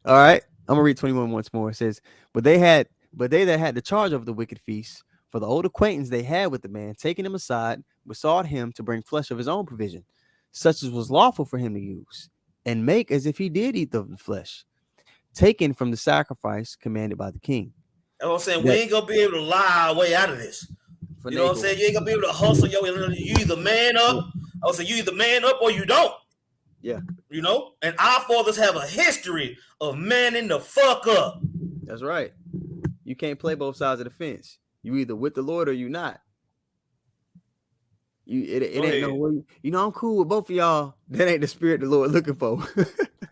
All right. I'm gonna read 21 once more. It says, but they that had the charge of the wicked feast, for the old acquaintance they had with the man, taking him aside, besought him to bring flesh of his own provision, such as was lawful for him to use, and make as if he did eat the flesh, taken from the sacrifice commanded by the king. That's what I'm saying. We ain't gonna be able to lie our way out of this. You know what I'm saying? You ain't gonna be able to hustle your. You either man up. I would say you either man up or you don't. Yeah. You know, and our fathers have a history of manning the fuck up. That's right. You can't play both sides of the fence. You either with the Lord or you not. It ain't no way. You know, I'm cool with both of y'all. That ain't the spirit the Lord looking for.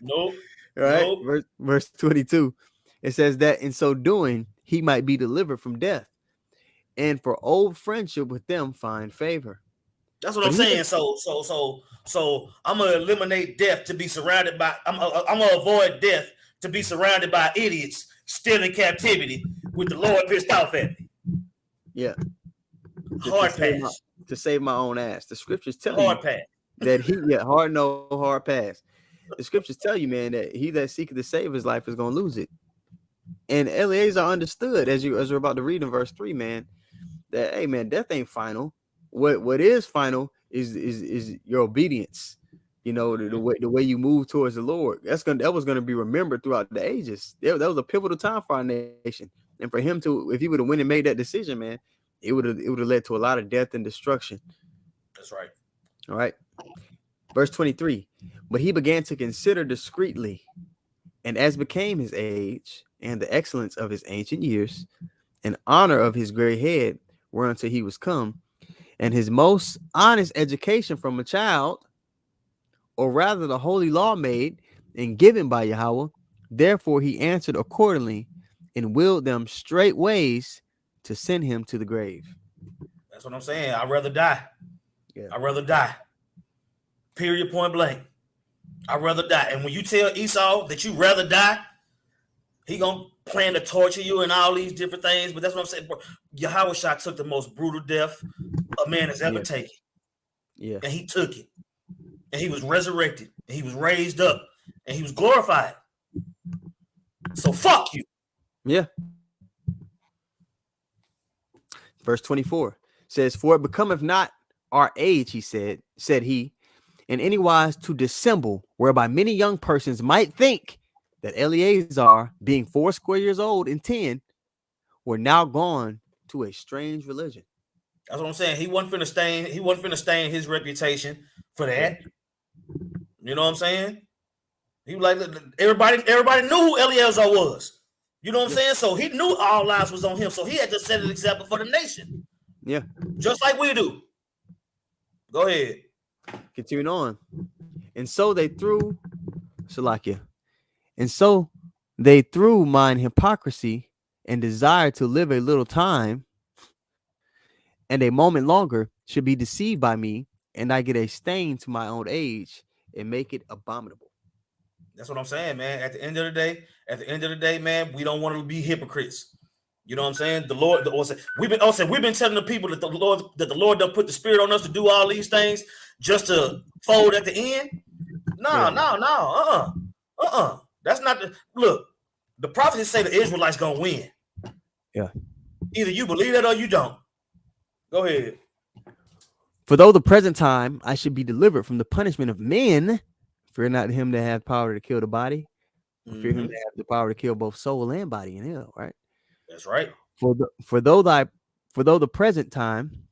Nope. Right. Nope. Verse 22. It says that in so doing, he might be delivered from death, and for old friendship with them find favor. That's what I'm saying. So I'm gonna eliminate death to be surrounded by. I'm gonna avoid death to be surrounded by idiots still in captivity with the Lord pissed off at me. Yeah. Hard pass. To save my own ass. The scriptures tell hard you pass. that hard pass. The scriptures tell you, man, that he that seeketh to save his life is gonna lose it. And Eleazar understood, as we're about to read in verse 3, man, that hey man, death ain't final. What is final is your obedience. You know, the way you move towards the Lord. That was gonna be remembered throughout the ages. That was a pivotal time for our nation. And for him to, if he would have went and made that decision, man, it would have led to a lot of death and destruction. That's right. All right. Verse 23. But he began to consider discreetly, and as became his age and the excellence of his ancient years, and honor of his gray head, whereunto he was come, and his most honest education from a child, or rather the holy law made and given by Yahweh, therefore he answered accordingly, and willed them straight ways to send him to the grave. That's what I'm saying. I'd rather die. Yeah. I'd rather die. Period, point blank. I'd rather die. And when you tell Esau that you'd rather die, he gonna plan to torture you and all these different things. But that's what I'm saying. Bro. Yahweh Shah took the most brutal death a man has ever taken. Yeah. And he took it. And he was resurrected. And he was raised up. And he was glorified. So fuck you. Yeah. Verse 24 says, for it becometh not our age, he said he, in any wise to dissemble, whereby many young persons might think that Eleazar, being 80 years old and 10, were now gone to a strange religion. That's what I'm saying. He wasn't finna stain his reputation for that. You know what I'm saying? He was like, everybody knew who Eleazar was. You know what I'm saying? So he knew all lies was on him. So he had to set an example for the nation. Yeah. Just like we do. Go ahead. Continuing on. And so they threw Salakia. And so they through mine hypocrisy and desire to live a little time and a moment longer should be deceived by me, and I get a stain to my own age and make it abominable. That's what I'm saying, man. At the end of the day, man, we don't want to be hypocrites. You know what I'm saying? The Lord, we've been telling the people that the Lord done put the Spirit on us to do all these things just to fold at the end. No. That's not the look. The prophets say the Israelites gonna win. Yeah. Either you believe that or you don't. Go ahead. For though the present time I should be delivered from the punishment of men, fear not him that hath power to kill the body, fear him that hath the power to kill both soul and body in hell. Right. That's right. For though the present time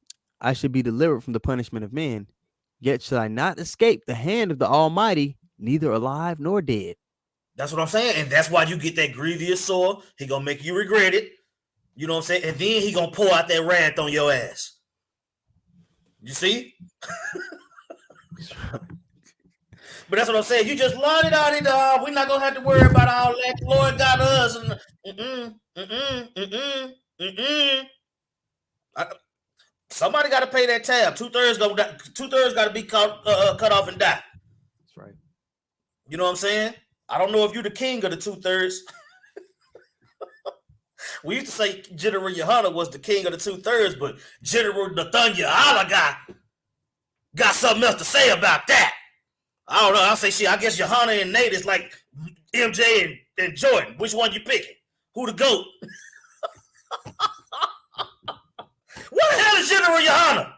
I should be delivered from the punishment of men, yet shall I not escape the hand of the Almighty, neither alive nor dead. That's what I'm saying. And that's why you get that grievous sore. He gonna make you regret it. You know what I'm saying? And then he gonna pour out that wrath on your ass. You see? But that's what I'm saying. You just learn it out. We're not gonna have to worry about all that. The Lord got us. Somebody got to pay that tab. 2/3 got to be cut off and die. That's right. You know what I'm saying? I don't know if you're the king of the 2/3. We used to say General Yohana was the king of the 2/3, but General Nathaniel Allah got something else to say about that. I don't know. I'll say shit. I guess Yohana and Nate is like MJ and Jordan. Which one you picking? Who the GOAT? What the hell is General Yohana?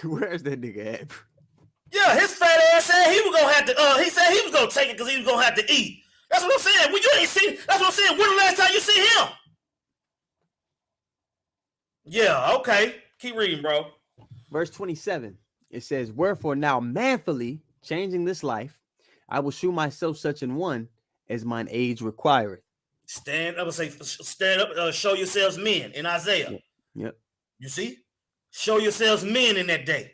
Where's that nigga at? Yeah, his fat ass said he was gonna have to. He said he was gonna take it because he was gonna have to eat. That's what I'm saying. When you ain't seen, that's what I'm saying. When the last time you see him? Yeah, okay. Keep reading, bro. Verse 27, it says, "Wherefore now manfully changing this life, I will shew myself such an one as mine age requireth." Stand up and say, stand up, show yourselves men in Isaiah. Yep. You see? Show yourselves men in that day.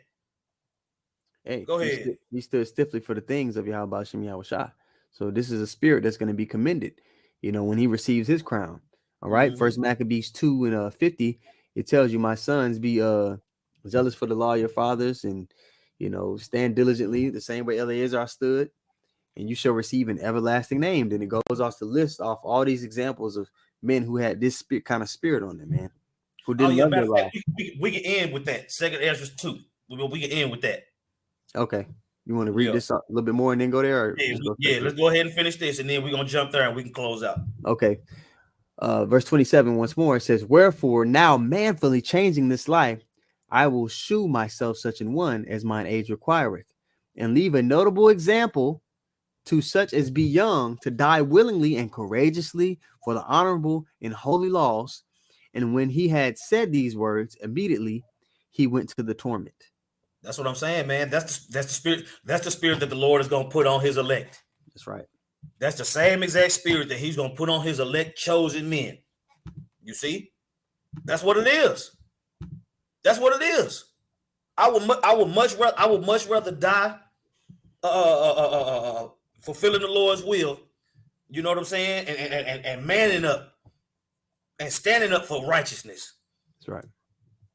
Hey, go ahead. He stood stiffly for the things of Yahweh Shem Yahushua. So this is a spirit that's going to be commended, when he receives his crown. All right. Mhm. First Maccabees 2:50, it tells you, "My sons, be zealous for the law of your fathers, and stand diligently the same way Eleazar stood, and you shall receive an everlasting name." Then it goes off to list off all these examples of men who had this kind of spirit on them, man, who didn't love matter their of fact, life. we can end with that. Second Ezra 2. We can end with that. Okay. You want to read this a little bit more and then go there? Or let's go ahead and finish this, and then we're going to jump there and we can close out. Okay. Verse 27, once more, it says, "Wherefore now manfully changing this life, I will shew myself such an one as mine age requireth, and leave a notable example to such as be young to die willingly and courageously for the honorable and holy laws." And when he had said these words, immediately he went to the torment. That's what I'm saying, man. That's the spirit. That's the spirit that the Lord is going to put on his elect. That's right. That's the same exact spirit that he's going to put on his elect chosen men. You see? That's what it is. That's what it is. I would much rather die fulfilling the Lord's will. You know what I'm saying? And manning up and standing up for righteousness. That's right.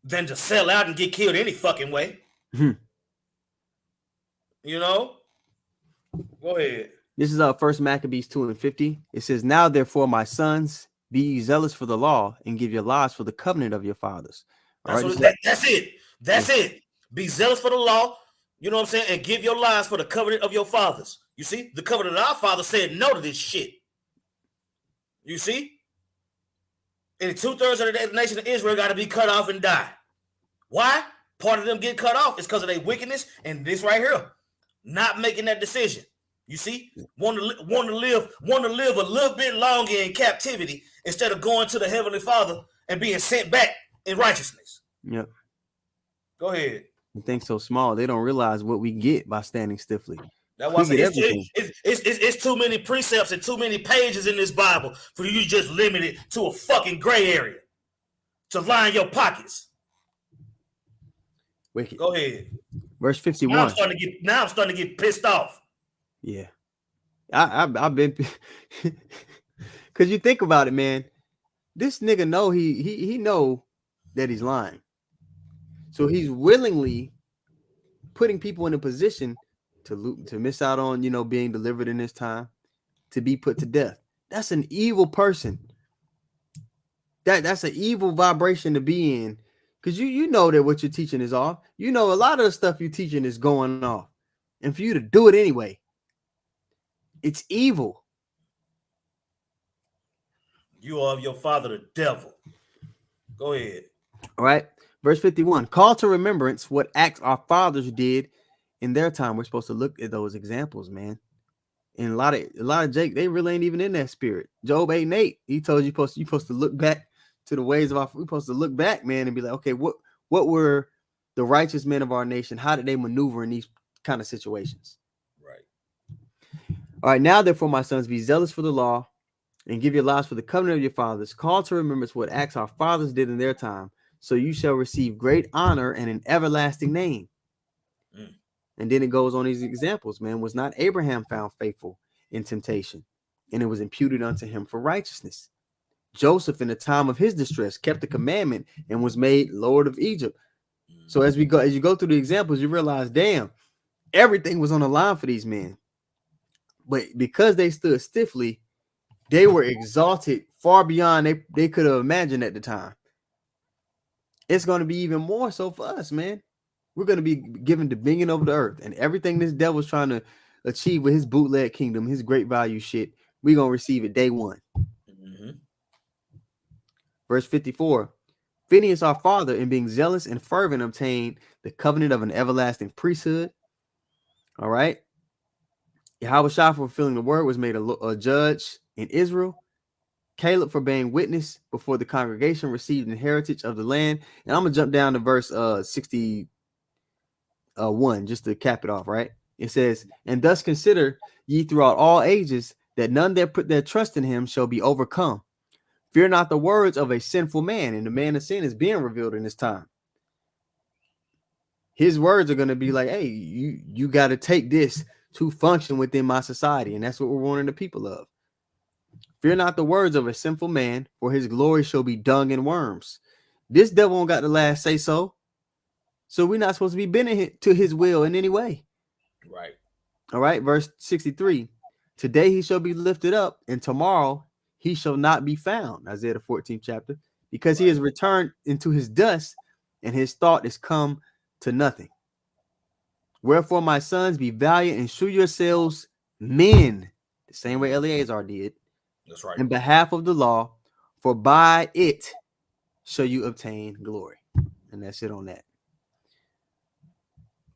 Than to sell out and get killed any fucking way. You know? Go ahead. This is First Maccabees 2:50. It says, "Now therefore, my sons, be ye zealous for the law, and give your lives for the covenant of your fathers." That's it. That's it. Be zealous for the law. You know what I'm saying? And give your lives for the covenant of your fathers. You see? The covenant of our fathers said no to this shit. You see? And 2/3 of the nation of Israel got to be cut off and die. Why? Part of them get cut off is because of their wickedness and this right here. Not making that decision. You see? Want to live a little bit longer in captivity instead of going to the Heavenly Father and being sent back in righteousness. Yep. Go ahead. You think so small. They don't realize what we get by standing stiffly. That's why it's too many precepts and too many pages in this Bible for you to just limit it to a fucking gray area to line your pockets. Wicked. Go ahead. Verse 51. Now I'm starting to get pissed off. Yeah. I've been because you think about it, man. This nigga know he know that he's lying. So he's willingly putting people in a position to miss out on, being delivered in this time, to be put to death. That's an evil person. That's an evil vibration to be in. Because you know that what you're teaching is off. You know a lot of the stuff you're teaching is going off. And for you to do it anyway, it's evil. You are of your father, the devil. Go ahead. All right. Verse 51. "Call to remembrance what acts our fathers did in their time." We're supposed to look at those examples, man. And a lot of Jake, they really ain't even in that spirit. Job 8:8, he told you supposed to look back to the ways of we're supposed to look back, man, and be like, okay, what were the righteous men of our nation? How did they maneuver in these kind of situations? Right. All right. "Now therefore, my sons, be zealous for the law, and give your lives for the covenant of your fathers. Call to remembrance what acts our fathers did in their time, so you shall receive great honor and an everlasting name." And then it goes on these examples, man. "Was not Abraham found faithful in temptation, and it was imputed unto him for righteousness? Joseph, in the time of his distress, kept the commandment and was made Lord of Egypt." So as you go through the examples, you realize, damn, everything was on the line for these men. But because they stood stiffly, they were exalted far beyond they could have imagined at the time. It's going to be even more so for us, man. We're going to be given dominion over the earth, and everything this devil's trying to achieve with his bootleg kingdom, his great value shit, we're going to receive it day one. Verse 54. "Phineas our father, in being zealous and fervent, obtained the covenant of an everlasting priesthood." All right. Yahweh Shah for fulfilling the word was made a judge in Israel. Caleb for being witness before the congregation received an heritage of the land. And I'm gonna jump down to verse 61 just to cap it off, right? It says, and thus consider ye throughout all ages that none that put their trust in him shall be overcome. Fear not the words of a sinful man, and the man of sin is being revealed in this time. His words are going to be like, hey, you got to take this to function within my society. And that's what we're warning the people of. Fear not the words of a sinful man, for his glory shall be dung and worms. This devil don't got the last say so. So we're not supposed to be bending to his will in any way. Right. All right. Verse 63. Today he shall be lifted up, and tomorrow he shall not be found. Isaiah the 14th chapter. Because he has returned into his dust, and his thought is come to nothing. Wherefore, my sons, be valiant and shew yourselves men, the same way Eleazar did. That's right. In behalf of the law, for by it shall you obtain glory. And that's it on that.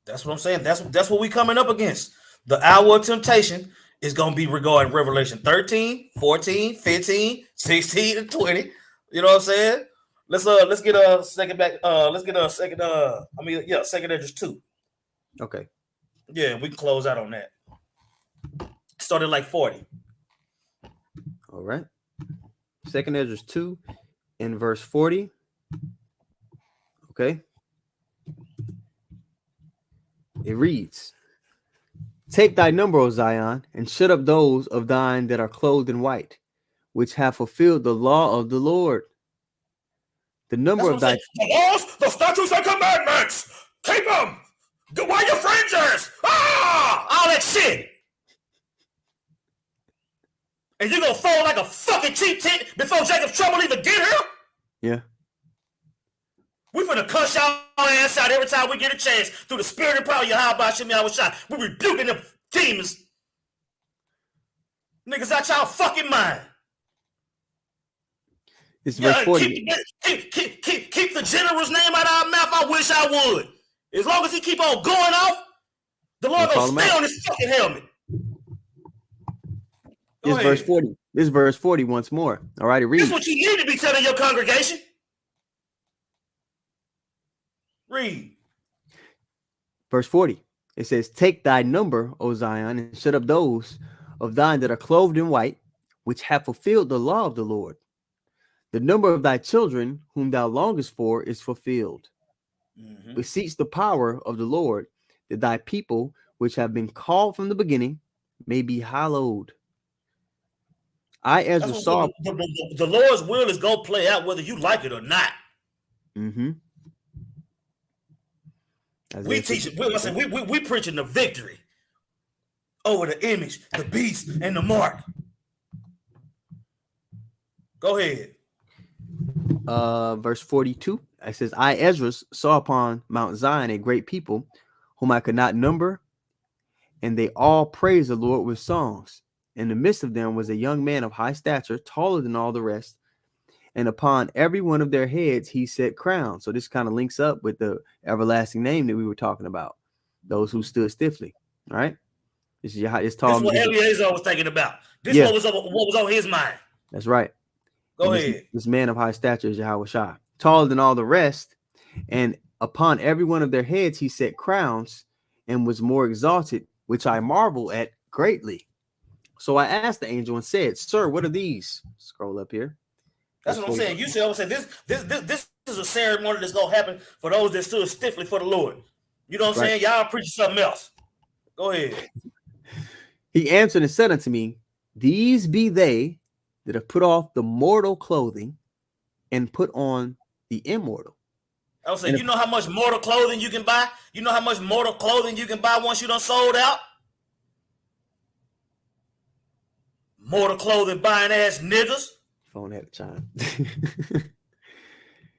That's what I'm saying. That's what we coming up against. The hour of temptation is going to be regarding Revelation 13, 14, 15, 16, and 20. You know what I'm saying? Let's get a second back. Second Edges 2. Okay. Yeah, we can close out on that. Started like 40. All right. Second Ezra 2 in verse 40. Okay. It reads, take thy number, O Zion, and shut up those of thine that are clothed in white, which have fulfilled the law of the Lord. The number of thy the laws, the statutes, and commandments. Keep them. Wear your fringes. All that shit. And you're going to fall like a fucking cheap tit before Jacob's trouble even get here? Yeah. We finna cuss y'all ass out every time we get a chance through the spirit and power of Yahweh Shem Yahweh Shai. We rebuking them demons. Niggas out y'all fucking mind. It's verse 40. Keep the general's name out of our mouth. I wish I would. As long as he keep on going off, the Lord gonna stay on his fucking helmet. This verse 40. This verse 40 once more. All right, it reads. This is what you need to be telling your congregation. Read. Verse 40. It says, take thy number, O Zion, and shut up those of thine that are clothed in white, which have fulfilled the law of the Lord. The number of thy children, whom thou longest for, is fulfilled. Beseech the power of the Lord, that thy people, which have been called from the beginning, may be hallowed. I, Ezra, saw the Lord's will is going to play out whether you like it or not. We teach it. We preaching the victory over the image, the beast, and the mark. Go ahead. Verse 42. It says, I, Ezra, saw upon Mount Zion a great people, whom I could not number, and they all praised the Lord with songs. In the midst of them was a young man of high stature, taller than all the rest, and upon every one of their heads he set crowns. So this kind of links up with the everlasting name that we were talking about, those who stood stiffly. All right. This is what Eleazar was thinking about. This what was on his mind. That's right. Go ahead. This man of high stature is Yahweh Shai, taller than all the rest, and upon every one of their heads he set crowns, and was more exalted, which I marvel at greatly. So I asked the angel and said, sir, what are these? Scroll up here. That's what I'm saying. You said, this is a ceremony that's going to happen for those that stood stiffly for the Lord. You know what I'm saying? Y'all preach something else. Go ahead. He answered and said unto me, these be they that have put off the mortal clothing and put on the immortal. I was saying, you know how much mortal clothing you can buy? You know how much mortal clothing you can buy once you done sold out? Mortal clothing buying ass niggas. Phone had a chime.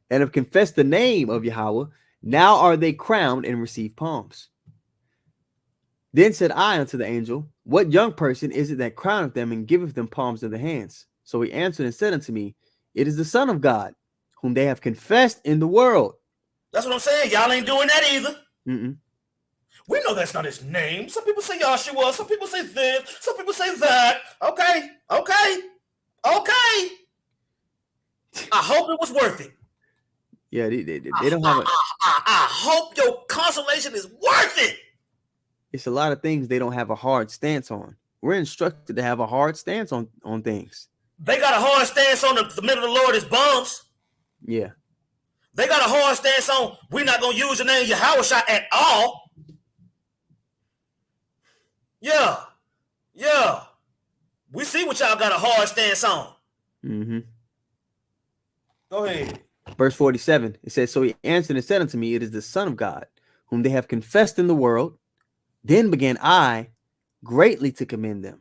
And have confessed the name of Yahweh. Now are they crowned and receive palms. Then said I unto the angel, what young person is it that crowneth them and giveth them palms in the hands? So he answered and said unto me, it is the Son of God, whom they have confessed in the world. That's what I'm saying. Y'all ain't doing that either. We know that's not his name. Some people say Yahshua. Some people say this. Some people say that. Okay. I hope it was worth it. Yeah, they don't have a. I hope your consolation is worth it. It's a lot of things they don't have a hard stance on. We're instructed to have a hard stance on things. They got a hard stance on the men of the Lord is bums. Yeah. They got a hard stance on we're not going to use the name Yahushua at all. Yeah. We see what y'all got a hard stance on. Mm-hmm. Go ahead. Verse 47, it says, so he answered and said unto me, it is the Son of God, whom they have confessed in the world. Then began I greatly to commend them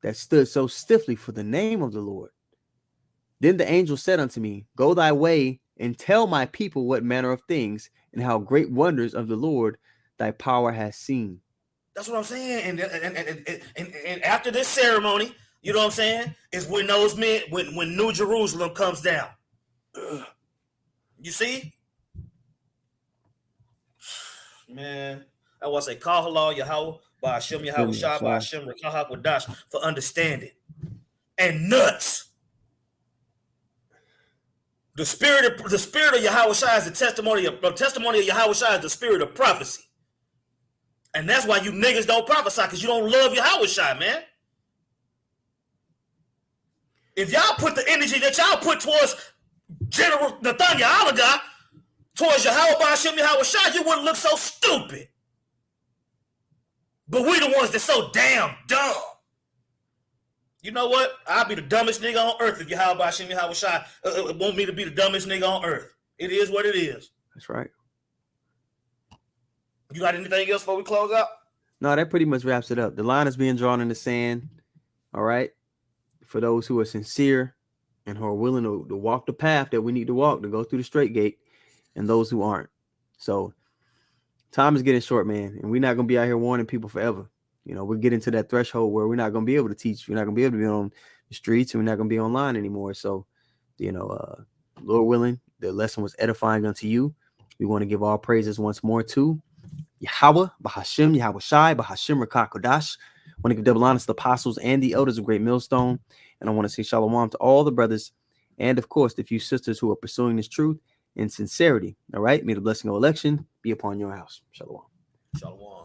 that stood so stiffly for the name of the Lord. Then the angel said unto me, go thy way and tell my people what manner of things and how great wonders of the Lord thy power has seen. That's what I'm saying. And after this ceremony, you know what I'm saying, is when those men, when New Jerusalem comes down. You see? Man, I want to say, call halal Yahweh, by Hashem Yahweh Shah, by Hashem Rakahak Wadash, for understanding. And nuts. The spirit of Yahweh Shai is the testimony of Yahweh Shai is the spirit of prophecy. And that's why you niggas don't prophesy, because you don't love Yahweh Shai, man. If y'all put the energy that y'all put towards General Nathaniel Alaga, towards Yahweh Ba'ashem Yahweh Shai, you wouldn't look so stupid. But we the ones that's so damn dumb. You know what? I'll be the dumbest nigga on earth if Yahweh Ba'ashem Yahweh Shai want me to be the dumbest nigga on earth. It is what it is. That's right. You got anything else before we close out? No, that pretty much wraps it up. The line is being drawn in the sand. All right. For those who are sincere and who are willing to walk the path that we need to walk to go through the straight gate, and those who aren't. So time is getting short, man. And we're not going to be out here warning people forever. You know, we're getting to that threshold where we're not going to be able to teach. We're not going to be able to be on the streets, and we're not going to be online anymore. So, you know, Lord willing, the lesson was edifying unto you. We want to give all praises once more to Yahweh, Bahashem, Yahweh Shai, Bahashem, Rakah Kodash. I want to give double honors to the apostles and the elders of Great Millstone. And I want to say shalom to all the brothers and, of course, the few sisters who are pursuing this truth in sincerity. All right. May the blessing of election be upon your house. Shalom. Shalom.